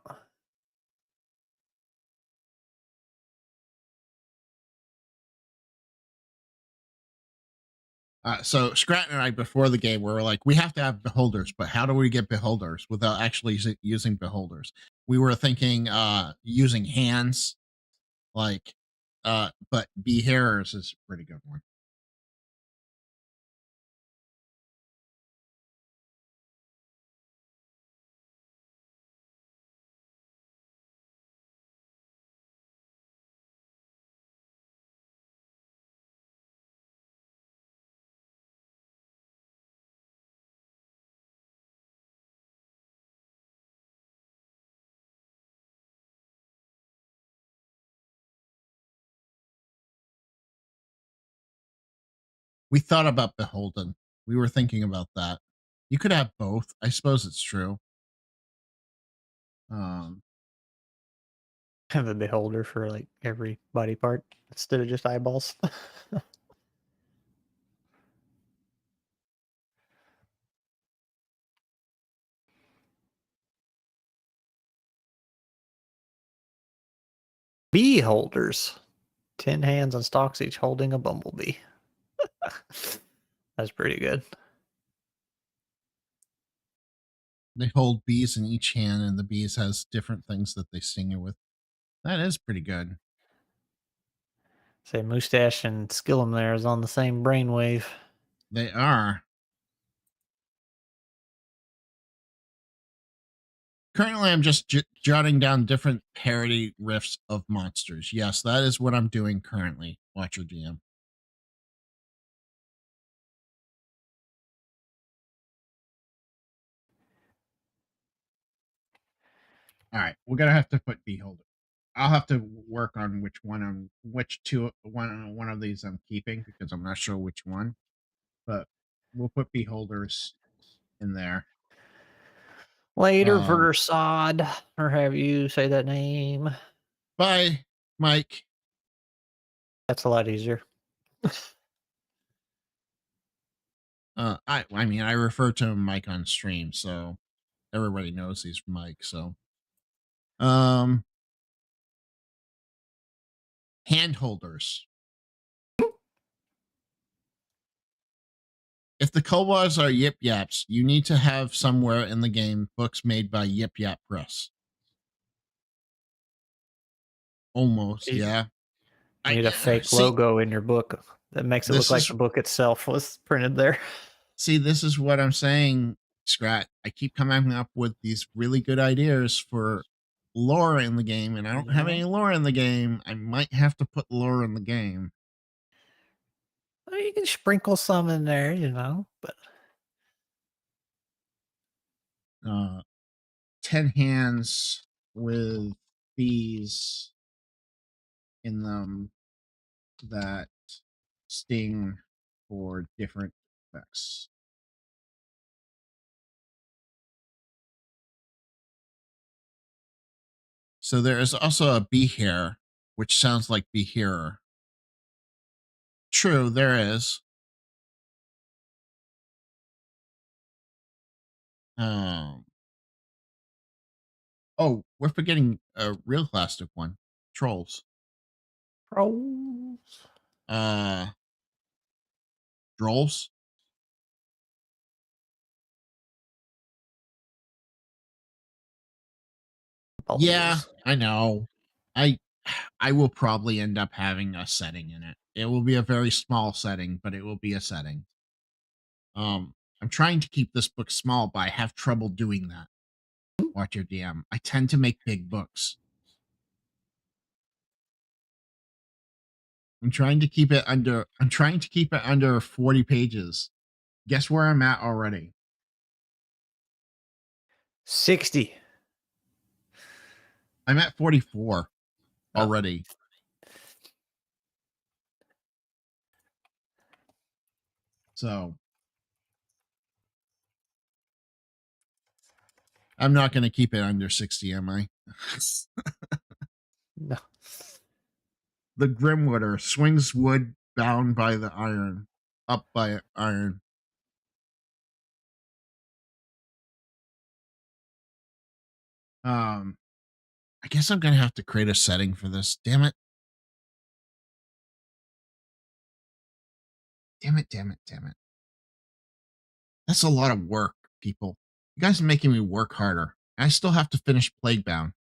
Speaker 2: So Scrat and I, before the game, we were like, we have to have beholders, but how do we get beholders without actually using beholders? We were thinking using hands, like, but beharers is a pretty good one. We thought about beholden. We were thinking about that. You could have both. I suppose it's true. Um,
Speaker 1: Have a beholder for like every body part instead of just eyeballs. Bee holders. 10 hands on stalks, each holding a bumblebee. That's pretty good.
Speaker 2: they hold bees in each hand, and the bees has different things that they sting you with. That is pretty good.
Speaker 1: Say Mustache and Skillum there is on the same brainwave.
Speaker 2: They are. Currently, I'm just jotting down different parody riffs of monsters. Yes, that is what I'm doing currently, Watcher GM. All right, we're gonna have to put beholder. I'll have to work on one of these I'm keeping because I'm not sure which one. But we'll put beholders in there.
Speaker 1: Later, Versod, or have you say that name.
Speaker 2: Bye, Mike.
Speaker 1: That's a lot easier.
Speaker 2: I mean I refer to him Mike on stream, so everybody knows he's Mike. So um, hand holders. If the kobolds are Yip Yaps, you need to have somewhere in the game books made by Yip Yap Press. Almost,
Speaker 1: You
Speaker 2: yeah.
Speaker 1: you need a fake
Speaker 2: See.
Speaker 1: logo in your book that makes it look
Speaker 2: This
Speaker 1: like
Speaker 2: is
Speaker 1: the book itself was printed there.
Speaker 2: this is what I'm saying, Scrat. I keep coming up with these really good ideas for lore in the game, and I don't have
Speaker 1: Yeah.
Speaker 2: any lore in the game. I might have to put lore in the game.
Speaker 1: Well, you can sprinkle some in there, you know, but
Speaker 2: 10 hands with bees in them. that sting for different effects. So there is also a bee hair, which sounds like bee hearer. True, there is. Um, oh, we're forgetting a real plastic one. Trolls.
Speaker 1: Trolls.
Speaker 2: Uh, Drolls. Yeah,
Speaker 1: Balls.
Speaker 2: I know. I I will probably end up having a setting in it. It will be a very small setting, but it will be a setting. I'm trying to keep this book small, but I have trouble doing that. Watch your DM. I tend to make big books. I'm trying to keep it under 40 pages. Guess where I'm at already?
Speaker 1: 60.
Speaker 2: I'm at 44
Speaker 1: Oh.
Speaker 2: already. So I'm not going to keep it under 60, am I?
Speaker 1: No.
Speaker 2: The Grimwooder swings wood bound by the iron, up by iron. I guess I'm going to have to create a setting for this. Damn it. Damn it, damn it, damn it. That's a lot of work, people. You guys are making me work harder. I still have to finish Plaguebound.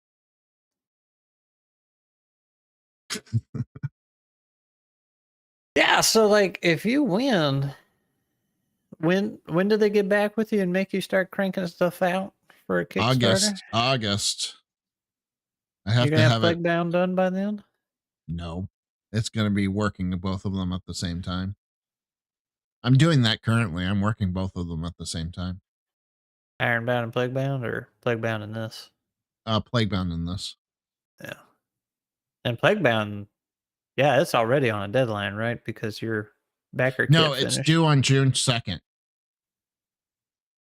Speaker 1: Yeah, so like if you win, when do they get back with you and make you start cranking stuff out for a Kickstarter?
Speaker 2: August. I
Speaker 1: You're
Speaker 2: have
Speaker 1: gonna
Speaker 2: to
Speaker 1: have
Speaker 2: have it.
Speaker 1: Plaguebound done by then?
Speaker 2: No, it's going to be working both of them at the same time. I'm doing that currently. I'm working both of them at the same time.
Speaker 1: Ironbound and Plaguebound, or Plaguebound and this?
Speaker 2: Plaguebound in this.
Speaker 1: Yeah. And Plaguebound, yeah, it's already on a deadline, right? Because your backer
Speaker 2: No,
Speaker 1: kit
Speaker 2: it's
Speaker 1: finished
Speaker 2: due on June 2nd.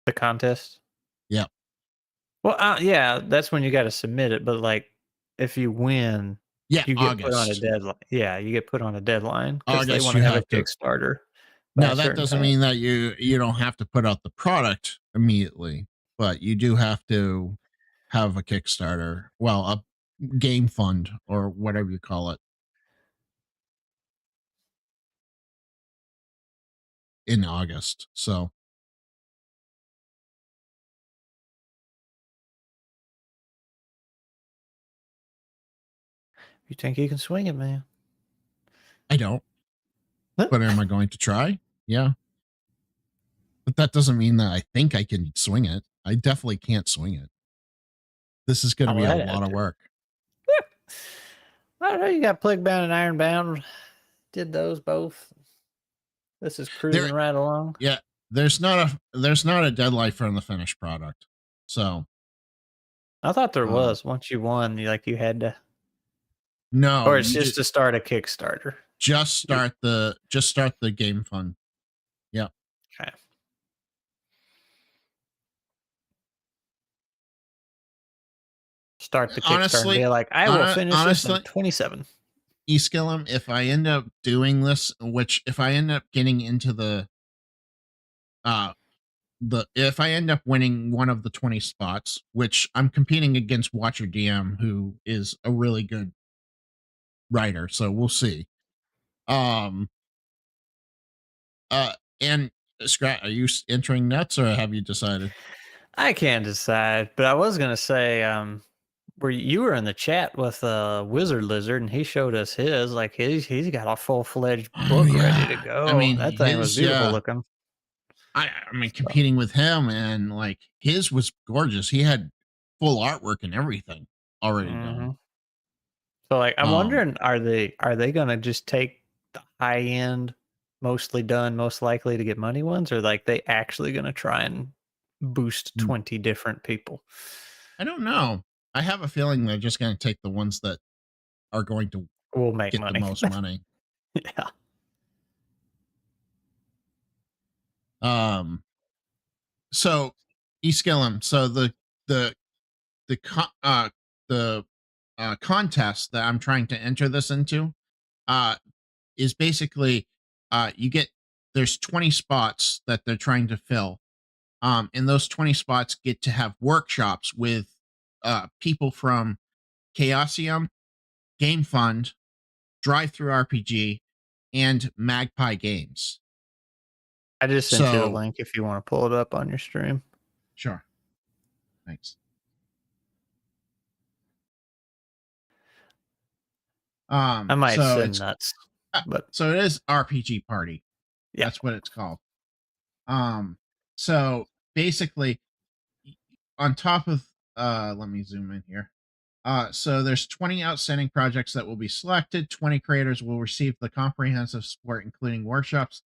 Speaker 1: the contest.
Speaker 2: Yep.
Speaker 1: Well, yeah, that's when you got to submit it. But like, if you win,
Speaker 2: Yeah,
Speaker 1: you get put on a
Speaker 2: August.
Speaker 1: deadline. Yeah, you get put on a deadline because they
Speaker 2: August,
Speaker 1: want
Speaker 2: you
Speaker 1: to have a
Speaker 2: have to.
Speaker 1: Kickstarter by
Speaker 2: Now
Speaker 1: a
Speaker 2: that
Speaker 1: certain
Speaker 2: doesn't
Speaker 1: time.
Speaker 2: mean that you don't have to put out the product immediately, but you do have to have a Kickstarter. Well, a game fund or whatever you call it in August. So
Speaker 1: You think you can swing it, man?
Speaker 2: I don't. But am I going to try? Yeah. But that doesn't mean that I think I can swing it. I definitely can't swing it. This is going to
Speaker 1: Oh,
Speaker 2: be a
Speaker 1: that
Speaker 2: lot of
Speaker 1: attitude.
Speaker 2: work.
Speaker 1: I don't know. You got Plaguebound and Ironbound. Did those both. This is cruising
Speaker 2: There,
Speaker 1: right along.
Speaker 2: yeah. There's not a deadline for the finished product. So
Speaker 1: I thought there was. Once you won, you had to,
Speaker 2: no,
Speaker 1: or it's just to start a Kickstarter.
Speaker 2: just start the game fund. Yeah.
Speaker 1: Okay. Start the Kickstarter.
Speaker 2: Honestly,
Speaker 1: Be like, I will finish this in
Speaker 2: honestly,
Speaker 1: 27.
Speaker 2: Eskillum, if I end up doing this, if I end up getting into if I end up winning one of the 20 spots, which I'm competing against Watcher DM, who is a really good writer, so we'll see. And Scrat, are you entering nets or have you decided?
Speaker 1: I can't decide, but I was gonna say, where you were in the chat with Wizard Lizard, and he showed us his. Like he's got a full fledged
Speaker 2: Oh
Speaker 1: book ready to
Speaker 2: yeah, I
Speaker 1: go.
Speaker 2: mean
Speaker 1: That thing was beautiful looking.
Speaker 2: I mean, competing with him, and like his was gorgeous. He had full artwork and everything already done.
Speaker 1: So like, I'm wondering, are they gonna just take the high end, mostly done, most likely to get money ones, or like they actually gonna try and boost 20 different people?
Speaker 2: I don't know. I have a feeling they're just going to take the ones that are going to
Speaker 1: Will make
Speaker 2: get the
Speaker 1: money.
Speaker 2: most money.
Speaker 1: Yeah.
Speaker 2: So Eskilum, so the co- the contest that I'm trying to enter this into uh is basically you get there's 20 spots that they're trying to fill. And those 20 spots get to have workshops with people from Chaosium, Game Fund, Drive Through RPG, and Magpie Games.
Speaker 1: I just sent you the
Speaker 2: So
Speaker 1: link if you want to pull it up on your stream.
Speaker 2: sure. Thanks.
Speaker 1: I might
Speaker 2: So
Speaker 1: send
Speaker 2: it's
Speaker 1: nuts, but
Speaker 2: so it is RPG Party.
Speaker 1: yeah.
Speaker 2: That's what it's called. So basically on top of let me zoom in here. So there's 20 outstanding projects that will be selected. 20 creators will receive the comprehensive support, including workshops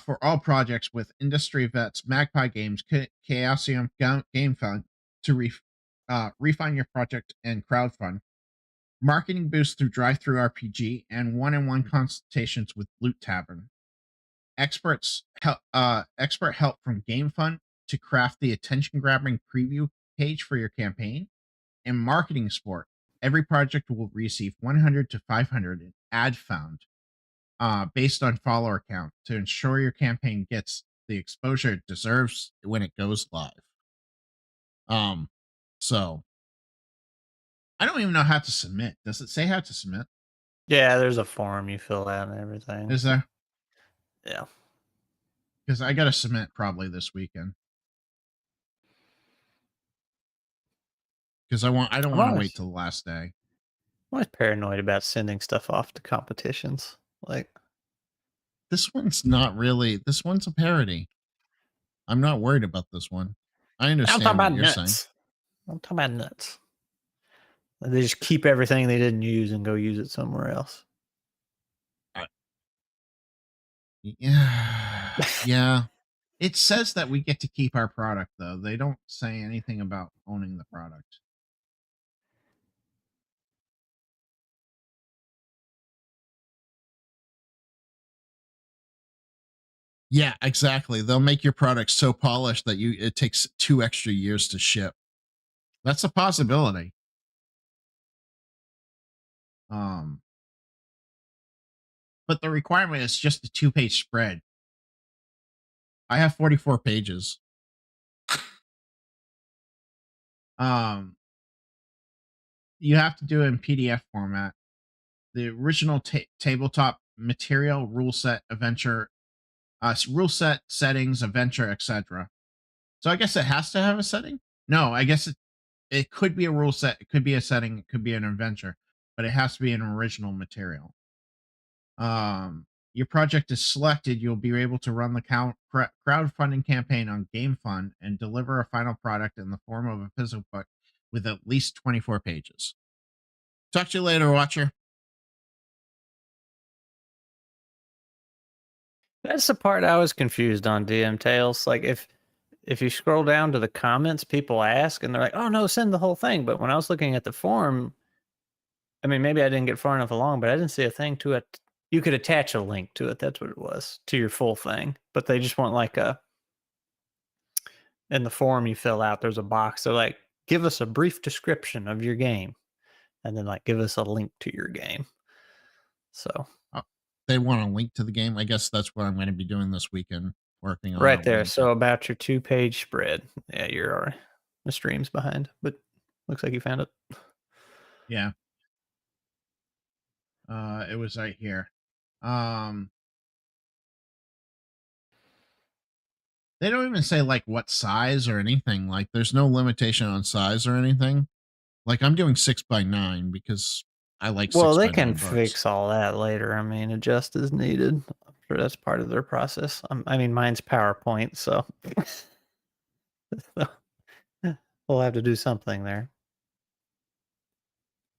Speaker 2: for all projects with industry vets, Magpie Games, Chaosium Game Fund to refine your project and crowdfund, marketing boosts through Drive-Through RPG, and one-on-one consultations with Loot Tavern. Expert help from Game Fund to craft the attention-grabbing preview page for your campaign, and marketing support. Every project will receive 100 to 500 in ad found based on follower count to ensure your campaign gets the exposure it deserves when it goes live. So I don't even know how to submit. Does it say how to submit?
Speaker 1: Yeah, there's a form you fill out and everything.
Speaker 2: Is there?
Speaker 1: Yeah.
Speaker 2: Because I got to submit probably this weekend. Because I don't want to wait till the last day.
Speaker 1: I'm always paranoid about sending stuff off to competitions. Like,
Speaker 2: this one's not really. This one's a parody. I'm not worried about this one. I understand
Speaker 1: I'm talking
Speaker 2: what
Speaker 1: about
Speaker 2: you're saying.
Speaker 1: nuts. I'm talking about nuts. They just keep everything they didn't use and go use it somewhere else.
Speaker 2: Yeah. Yeah. It says that we get to keep our product, though. They don't say anything about owning the product. Yeah, exactly. They'll make your product so polished that it takes 2 extra years to ship. That's a possibility. But the requirement is just a 2-page spread. I have 44 pages. You have to do it in PDF format. The original tabletop material, rule set, adventure, rule set, settings, adventure, etc. So I guess it has to have a setting. No, I guess it could be a rule set, it could be a setting, it could be an adventure, but it has to be an original material. Your project is selected, you'll be able to run the crowdfunding campaign on Game Fund and deliver a final product in the form of a physical book with at least 24 pages. Talk to you later, Watcher.
Speaker 1: That's the part I was confused on, DM Tales. Like, if you scroll down to the comments, people ask and they're like, "Oh no, send the whole thing." But when I was looking at the form, I mean, maybe I didn't get far enough along, but I didn't see a thing to it. You could attach a link to it. That's what it was, to your full thing. But they just want like in the form you fill out, there's a box. They're like, give us a brief description of your game, and then like give us a link to your game. So
Speaker 2: they want a link to the game. I guess that's what I'm going to be doing this weekend, working on
Speaker 1: right there.
Speaker 2: link.
Speaker 1: So about your 2-page spread. Yeah, you're already the stream's behind, but looks like you found it.
Speaker 2: Yeah. It was right here. They don't even say like what size or anything. Like there's no limitation on size or anything. Like I'm doing 6x9 because I like
Speaker 1: Well,
Speaker 2: 6
Speaker 1: they
Speaker 2: by
Speaker 1: can
Speaker 2: 9 books.
Speaker 1: fix all that later. I mean, adjust as needed. I'm sure that's part of their process. I mean, mine's PowerPoint, so we'll have to do something there.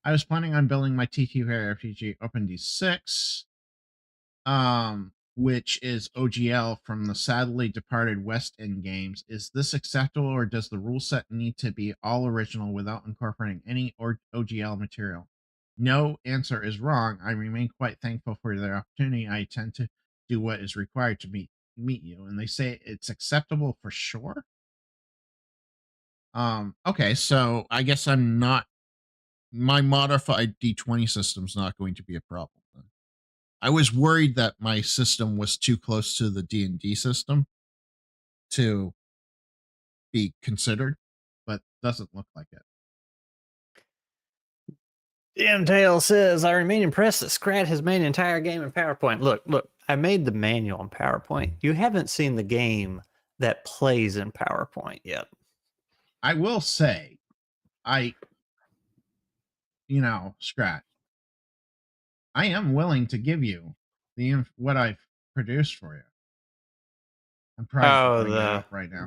Speaker 2: I was planning on building my TTV RPG Open D6, which is OGL from the sadly departed West End games. Is this acceptable, or does the rule set need to be all original without incorporating any OGL material? No answer is wrong. I remain quite thankful for the opportunity. I tend to do what is required to meet you. And they say it's acceptable for sure. Okay, so I guess I'm not my modified D20 system's not going to be a problem then. I was worried that my system was too close to the D&D system to be considered, but doesn't look like it.
Speaker 1: DM Tail says, I remain impressed that Scrat has made an entire game in PowerPoint. Look, I made the manual in PowerPoint. You haven't seen the game that plays in PowerPoint yet.
Speaker 2: I will say, Scrat, I am willing to give you what I've produced for you. I'm probably putting it up right now.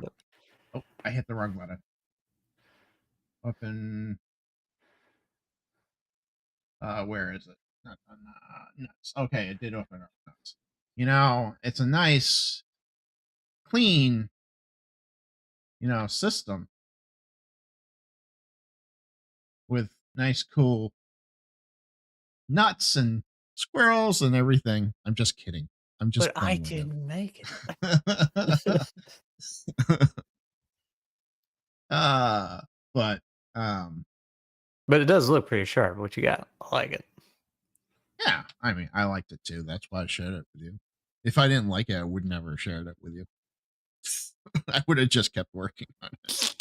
Speaker 2: Oh, I hit the wrong button. Open. Where is it? Nuts. Okay, it did open up nuts. It's a nice, clean, system with nice, cool nuts and squirrels and everything. I'm just kidding. I'm just.
Speaker 1: But I didn't make it.
Speaker 2: But
Speaker 1: But it does look pretty sharp. What you got? I like it.
Speaker 2: Yeah, I mean, I liked it too. That's why I shared it with you. If I didn't like it, I would never have shared it with you. I would have just kept working on it.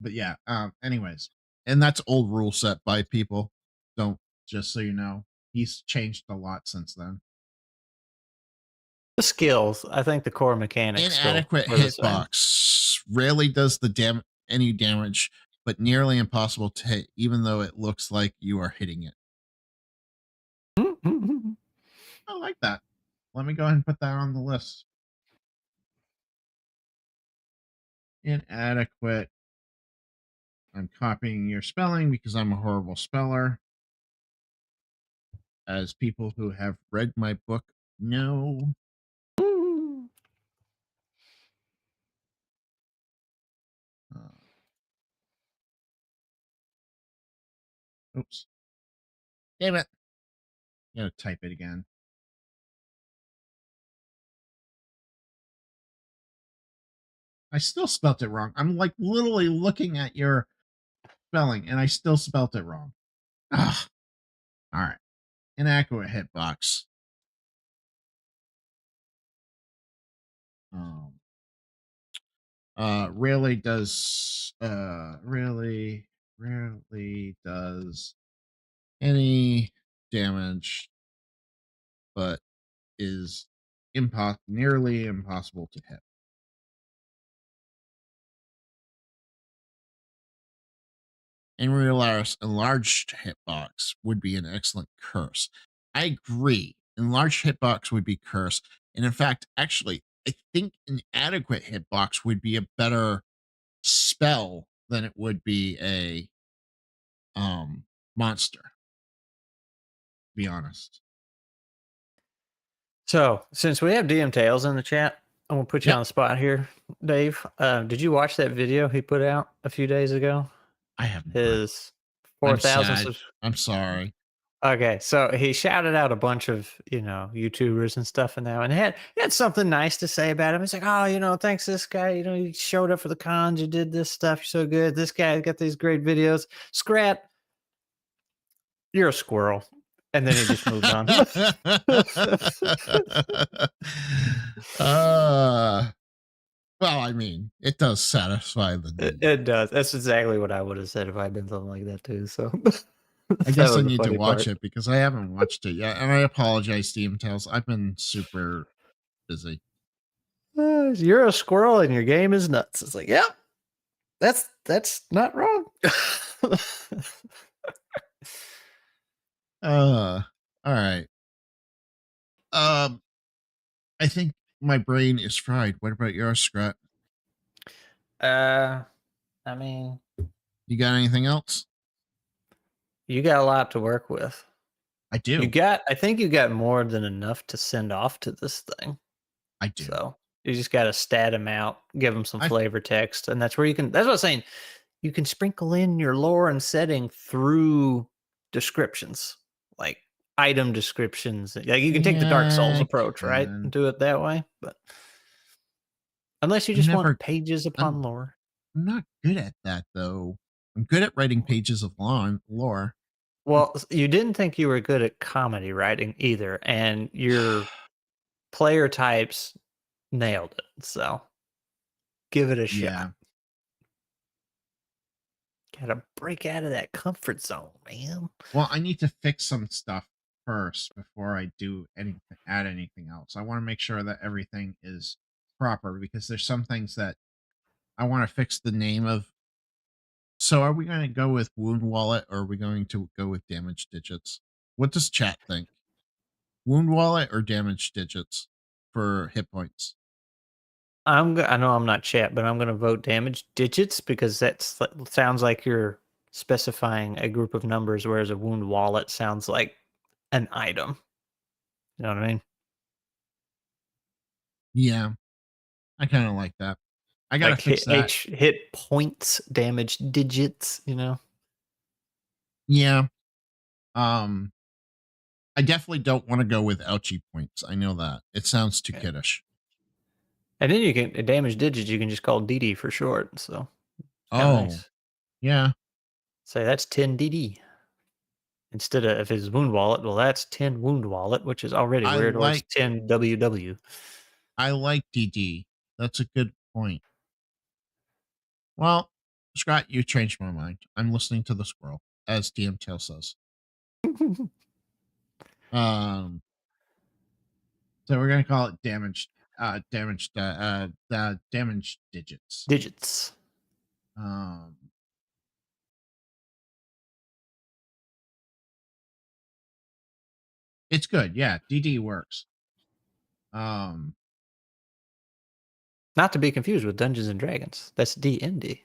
Speaker 2: But yeah, anyways. And that's old rule set by people. Don't, just so you know. He's changed a lot since then.
Speaker 1: The skills, I think the core mechanics.
Speaker 2: Inadequate hitbox. Rarely does any damage, but nearly impossible to hit, even though it looks like you are hitting it. I like that. Let me go ahead and put that on the list. Inadequate. I'm copying your spelling because I'm a horrible speller. As people who have read my book know. Oops. Damn it. I gotta type it again. I still spelt it wrong. I'm like literally looking at your spelling and I still spelt it wrong. Ugh. All right. Inaccurate hitbox. Rarely does any damage, but is nearly impossible to hit. Enlarged hitbox would be an excellent curse. I agree. Enlarged hitbox would be curse. And in fact, actually, I think inadequate hitbox would be a better spell than it would be a monster. To be honest.
Speaker 1: So, since we have DM Tails in the chat, I'm gonna put you on the spot here, Dave. Did you watch that video he put out a few days ago?
Speaker 2: I haven't.
Speaker 1: His 4,000.
Speaker 2: I'm sorry.
Speaker 1: Okay, so he shouted out a bunch of YouTubers and stuff in there, and he had something nice to say about him. He's like, "Oh, thanks this guy. You showed up for the cons. You did this stuff. You're so good. This guy got these great videos. Scrat, you're a squirrel." And then he just moved on.
Speaker 2: Well, I mean, it does satisfy the need.
Speaker 1: It does. That's exactly what I would have said if I had done something like that too. So
Speaker 2: I guess I need to watch it because I haven't watched it yet. And I apologize, DM Tails. I've been super busy.
Speaker 1: You're a squirrel and your game is nuts. It's like, yeah, that's not wrong.
Speaker 2: All right. I think my brain is fried. What about yours, Scrat?
Speaker 1: I mean,
Speaker 2: you got anything else?
Speaker 1: You got a lot to work with.
Speaker 2: I do.
Speaker 1: I think you got more than enough to send off to this thing.
Speaker 2: I do.
Speaker 1: So you just got to stat them out, give them some flavor text, and that's where you can. That's what I'm saying. you can sprinkle in your lore and setting through descriptions, like item descriptions. Like you can take the Dark Souls
Speaker 2: Yeah, I
Speaker 1: approach, right, and
Speaker 2: can.
Speaker 1: do it that way. But unless you
Speaker 2: I'm
Speaker 1: just want
Speaker 2: never.
Speaker 1: pages upon
Speaker 2: I'm,
Speaker 1: lore.
Speaker 2: I'm not good at that though. I'm good at writing pages of lore.
Speaker 1: Well, you didn't think you were good at comedy writing either, and your player types nailed it. So give it a shot.
Speaker 2: Yeah.
Speaker 1: Gotta break out of that comfort zone, man.
Speaker 2: Well, I need to fix some stuff first before I do anything, add anything else. I want to make sure that everything is proper because there's some things that I want to fix the name of. So, are we going to go with Wound Wallet or are we going to go with Damage Digits? What does chat think? Wound Wallet or Damage Digits for hit points?
Speaker 1: I know I'm not chat, but I'm gonna vote damage digits because sounds like you're specifying a group of numbers, whereas a wound wallet sounds like an item. You know what I mean?
Speaker 2: Yeah, I kind of like that. I got to
Speaker 1: Like
Speaker 2: fix that.
Speaker 1: hit points, damage digits. You know.
Speaker 2: Yeah. Um, I definitely don't want to go with ouchie points. I know that. It sounds too
Speaker 1: Yeah.
Speaker 2: kiddish.
Speaker 1: And then you can damage digits. You can just call DD for short. So it's kind of
Speaker 2: Oh,
Speaker 1: nice.
Speaker 2: yeah.
Speaker 1: Say that's 10 DD instead of if it's wound wallet. Well, that's 10 wound wallet, which is already
Speaker 2: I
Speaker 1: weird, or it's
Speaker 2: like
Speaker 1: 10 WW.
Speaker 2: DD. That's a good point. Well, Scott, you changed my mind. I'm listening to the squirrel, as DM Tail says. Um, so we're gonna call it damaged digits.
Speaker 1: Digits.
Speaker 2: Um, it's good. Yeah, DD works. Um,
Speaker 1: Not to be confused with Dungeons and Dragons. That's D&D.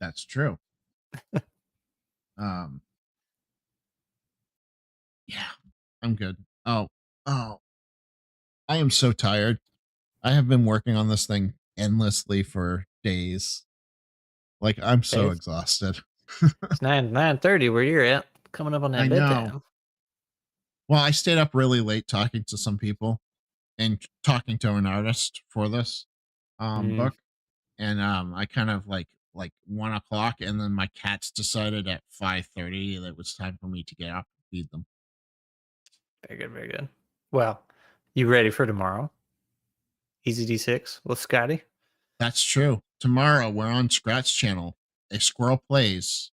Speaker 2: that's true. Um, yeah, I'm good. Oh, I am so tired. I have been working on this thing endlessly for days. Like I'm so
Speaker 1: It's
Speaker 2: exhausted.
Speaker 1: it's 9:30 where you're at. Coming up on
Speaker 2: I
Speaker 1: that
Speaker 2: know.
Speaker 1: bedtime.
Speaker 2: Well, I stayed up really late talking to some people and talking to an artist for this
Speaker 1: Mm,
Speaker 2: book. And I kind of like 1 o'clock, and then my cats decided at 5:30 that it was time for me to get up and feed them.
Speaker 1: very good, very good. Well, you ready for tomorrow? Easy D6 with Scotty?
Speaker 2: That's true. Tomorrow we're on Scratch Channel. A squirrel plays.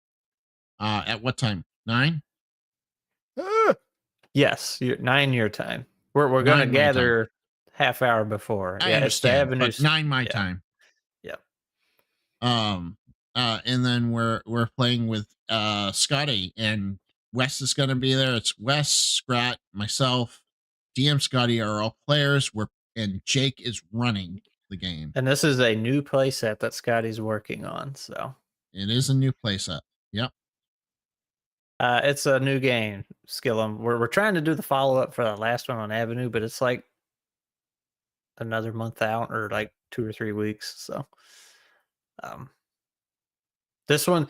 Speaker 2: At what time? 9?
Speaker 1: Yes, 9 your time. We're gonna
Speaker 2: 9 my time.
Speaker 1: gather half hour before.
Speaker 2: I
Speaker 1: Yeah, it's the
Speaker 2: understand, but
Speaker 1: avenues.
Speaker 2: 9 my
Speaker 1: Yeah,
Speaker 2: time.
Speaker 1: yeah.
Speaker 2: Um and then we're playing with Scotty, and Wes is gonna be there. It's Wes, Scrat, myself, DM Scotty are all players. And Jake is running the game.
Speaker 1: And this is a new playset that Scotty's working on. So
Speaker 2: It is a new playset. Yep.
Speaker 1: it's a new game, Skillum. We're trying to do the follow up for the last one on Avenue, but it's like another month out or like 2 or 3 weeks. So um this one,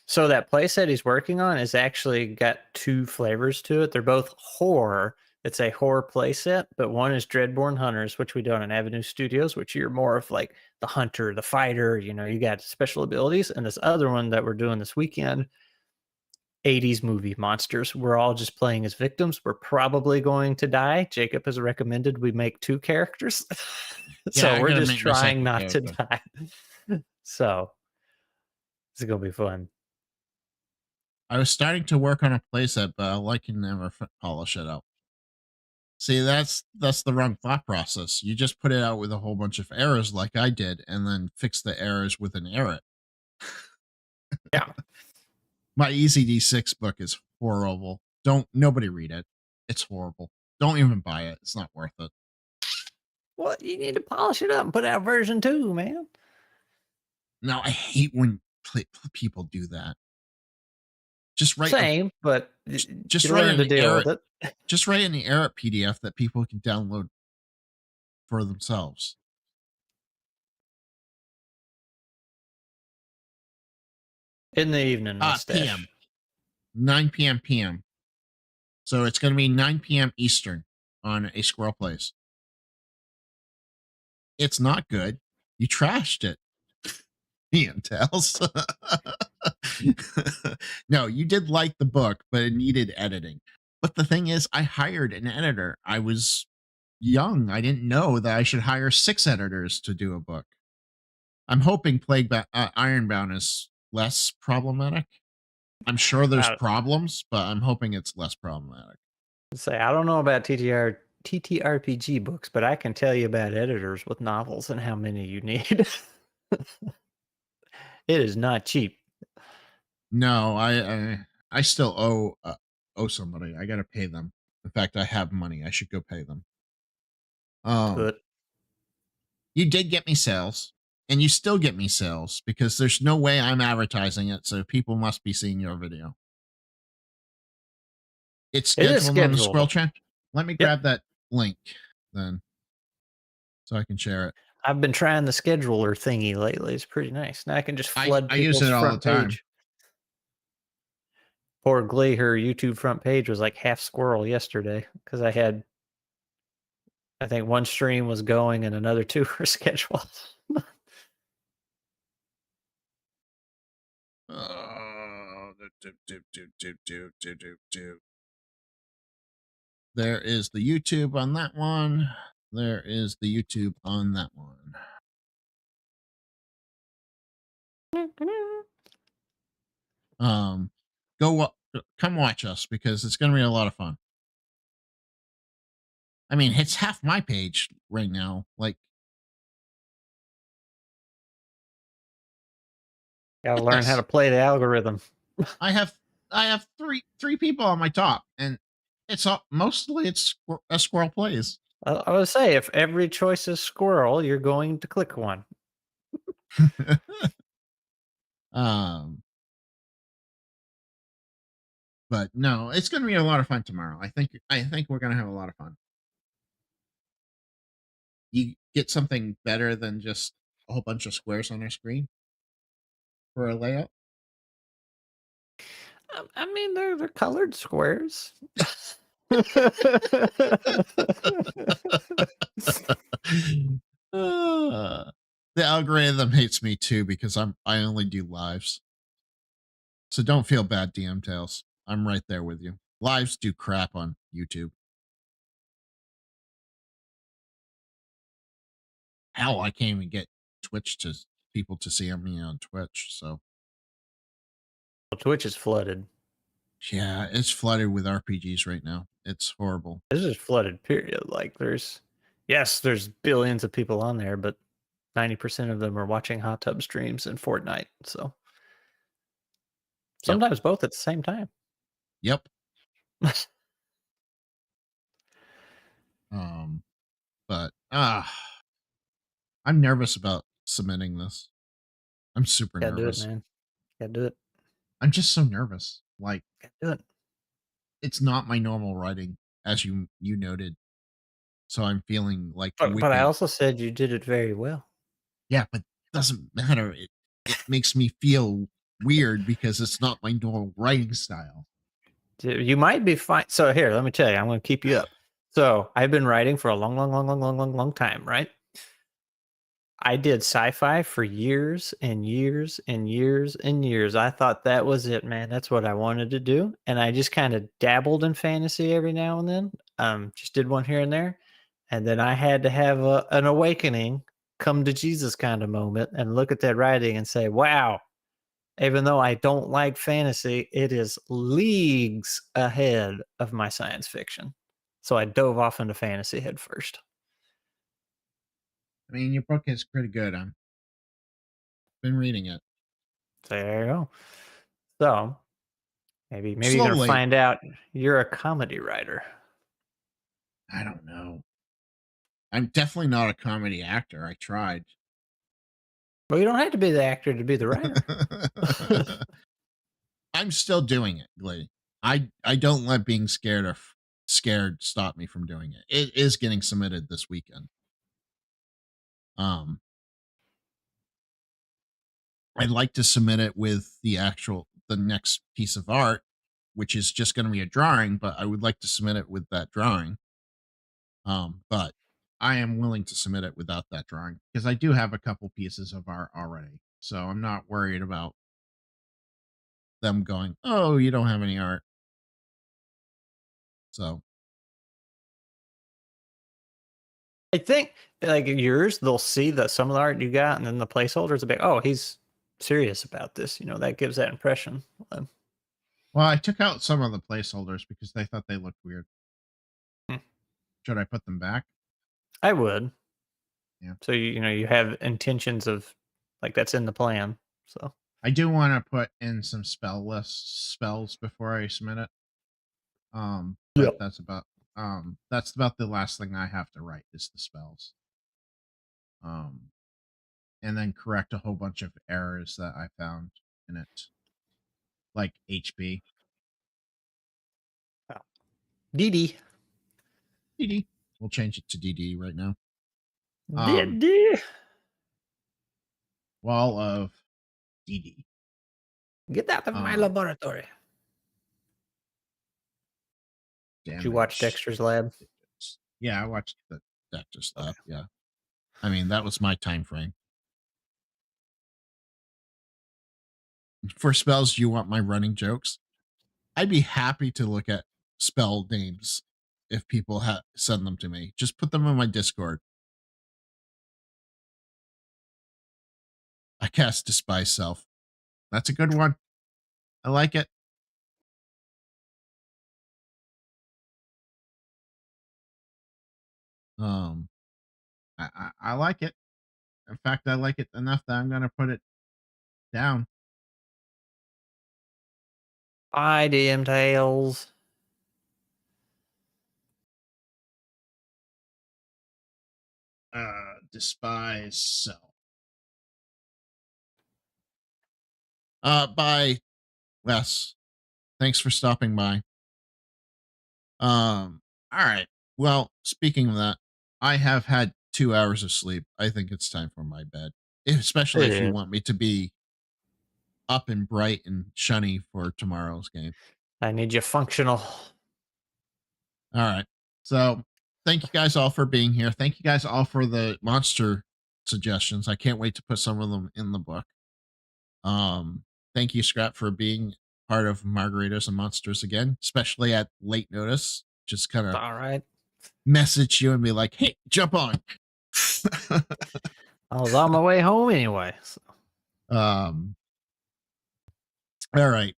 Speaker 1: so that playset he's working on is actually got two flavors to it. They're both horror. It's a horror playset, but one is Dreadborn Hunters, which we do on Avenue Studios, which you're more of like the hunter, the fighter, you got special abilities. And this other one that we're doing this weekend, 80s movie monsters. We're all just playing as victims. We're probably going to die. Jacob has recommended we make two characters.
Speaker 2: Yeah,
Speaker 1: So
Speaker 2: I
Speaker 1: we're
Speaker 2: gotta
Speaker 1: just
Speaker 2: make my
Speaker 1: trying
Speaker 2: second
Speaker 1: not to
Speaker 2: character.
Speaker 1: die. So it's going to be fun.
Speaker 2: I was starting to work on a playset, but I can never polish it out. See, that's the wrong thought process. You just put it out with a whole bunch of errors like I did, and then fix the errors with an error.
Speaker 1: Yeah.
Speaker 2: My Easy D6 book is horrible. Don't nobody read it. It's horrible. Don't even buy it. It's not worth it.
Speaker 1: Well, you need to polish it up and put out version 2, man.
Speaker 2: Now I hate when people do that. Just write a
Speaker 1: Same, but
Speaker 2: just
Speaker 1: you
Speaker 2: write
Speaker 1: learn to
Speaker 2: an
Speaker 1: deal
Speaker 2: error.
Speaker 1: with it.
Speaker 2: Just write an error PDF that people can download for themselves.
Speaker 1: In the evening, mustache.
Speaker 2: PM. 9 p.m. PM. So it's going to be 9 p.m. Eastern on A Squirrel Plays. It's not good. You trashed it. Ian tells. No, you did like the book, but it needed editing. But the thing is, I hired an editor. I was young. I didn't know that I should hire 6 editors to do a book. I'm hoping Ironbound is less problematic. I'm sure there's problems, but I'm hoping it's less problematic.
Speaker 1: Say, I don't know about TTRPG books, but I can tell you about editors with novels and how many you need. It is not cheap.
Speaker 2: No, I still owe somebody. I gotta pay them. In fact, I have money. I should go pay them.
Speaker 1: But
Speaker 2: You did get me sales, and you still get me sales because there's no way I'm advertising it, so people must be seeing your video. It's scheduled on the Squirrel Chat. Let me grab that link then, so I can share it.
Speaker 1: I've been trying the scheduler thingy lately. It's pretty nice. Now I can just flood
Speaker 2: I use
Speaker 1: people's
Speaker 2: it all
Speaker 1: front
Speaker 2: the time.
Speaker 1: page. Poor Glee, her YouTube front page was like half squirrel yesterday because I think one stream was going and another 2 were scheduled.
Speaker 2: There is the YouTube on that one. There is the YouTube on that one. Come watch us because it's going to be a lot of fun. I mean, it's half my page right now. Like,
Speaker 1: gotta learn how to play the algorithm.
Speaker 2: I have three people on my top, and it's mostly a Squirrel Plays.
Speaker 1: I would say if every choice is squirrel, you're going to click one.
Speaker 2: But no, it's going to be a lot of fun tomorrow. I think we're going to have a lot of fun. You get something better than just a whole bunch of squares on our screen for a layout.
Speaker 1: I mean, they're colored squares.
Speaker 2: The algorithm hates me too because I only do lives. So don't feel bad, DM Tails. I'm right there with you. Lives do crap on YouTube. Hell, I can't even get Twitch to people to see me on Twitch. So
Speaker 1: Twitch is flooded.
Speaker 2: Yeah, it's flooded with RPGs right now. It's horrible.
Speaker 1: It's just flooded, period. Like there's billions of people on there, but 90% of them are watching hot tub streams and Fortnite. So sometimes both at the same time.
Speaker 2: Yep. But I'm nervous about submitting this. I'm super nervous.
Speaker 1: Do it, man. Gotta do it.
Speaker 2: I'm just so nervous. Like,
Speaker 1: gotta do it.
Speaker 2: It's not my normal writing, as you noted. So I'm feeling like.
Speaker 1: But I also said you did it very well.
Speaker 2: Yeah, but it doesn't matter. It makes me feel weird because it's not my normal writing style.
Speaker 1: You might be fine. So here, let me tell you, I'm going to keep you up. So I've been writing for a long time, right? I did sci-fi for years and years and years and years. I thought that was it, man. That's what I wanted to do. And I just kind of dabbled in fantasy every now and then. Just did one here and there. And then I had to have an awakening, come to Jesus kind of moment and look at that writing and say, wow, even though I don't like fantasy, it is leagues ahead of my science fiction. So I dove off into fantasy head first.
Speaker 2: I mean, your book is pretty good. I've been reading it.
Speaker 1: There you go. So maybe you're going to find out you're a comedy writer.
Speaker 2: I don't know. I'm definitely not a comedy actor. I tried.
Speaker 1: Well, you don't have to be the actor to be the writer.
Speaker 2: I'm still doing it, Glee. I don't let being scared stop me from doing it. It is getting submitted this weekend. I'd like to submit it with the next piece of art, which is just going to be a drawing, but I would like to submit it with that drawing. But I am willing to submit it without that drawing because I do have a couple pieces of art already. So I'm not worried about them going, "Oh, you don't have any art." So
Speaker 1: I think like yours, they'll see that some of the art you got, and then the placeholders will be, oh, he's serious about this. You know, that gives that impression.
Speaker 2: well, I took out some of the placeholders because they thought they looked weird.
Speaker 1: Hmm.
Speaker 2: Should I put them back?
Speaker 1: I would.
Speaker 2: Yeah.
Speaker 1: So you know you have intentions of like that's in the plan. So
Speaker 2: I do want to put in some spells before I submit it. But
Speaker 1: Yep.
Speaker 2: that's about the last thing I have to write is the spells. And then correct a whole bunch of errors that I found in it, like HB.
Speaker 1: DD.
Speaker 2: DD. We'll change it to DD right now.
Speaker 1: DD.
Speaker 2: Wall of DD.
Speaker 1: Get out of my laboratory. Did you watch Dexter's Lab?
Speaker 2: Yeah, I watched the Dexter stuff. Okay. Yeah. I mean, that was my time frame. For spells, you want my running jokes? I'd be happy to look at spell names if people send them to me. Just put them in my Discord. I cast Despise Self. That's a good one. I like it. I like it. In fact, I like it enough that I'm going to put it down.
Speaker 1: Hi, DM Tails.
Speaker 2: Despise Self. Bye, Wes. Thanks for stopping by. All right. Well, speaking of that, I have had 2 hours of sleep. I think it's time for my bed, especially if you want me to be up and bright and shiny for tomorrow's game.
Speaker 1: I need you functional.
Speaker 2: All right. So thank you guys all for being here. Thank you guys all for the monster suggestions. I can't wait to put some of them in the book. Thank you, Scrap, for being part of Margaritas and Monsters again, especially at late notice. Just kind of
Speaker 1: all right.
Speaker 2: Message you and be like, "Hey, jump on."
Speaker 1: I was on my way home anyway. So.
Speaker 2: All right.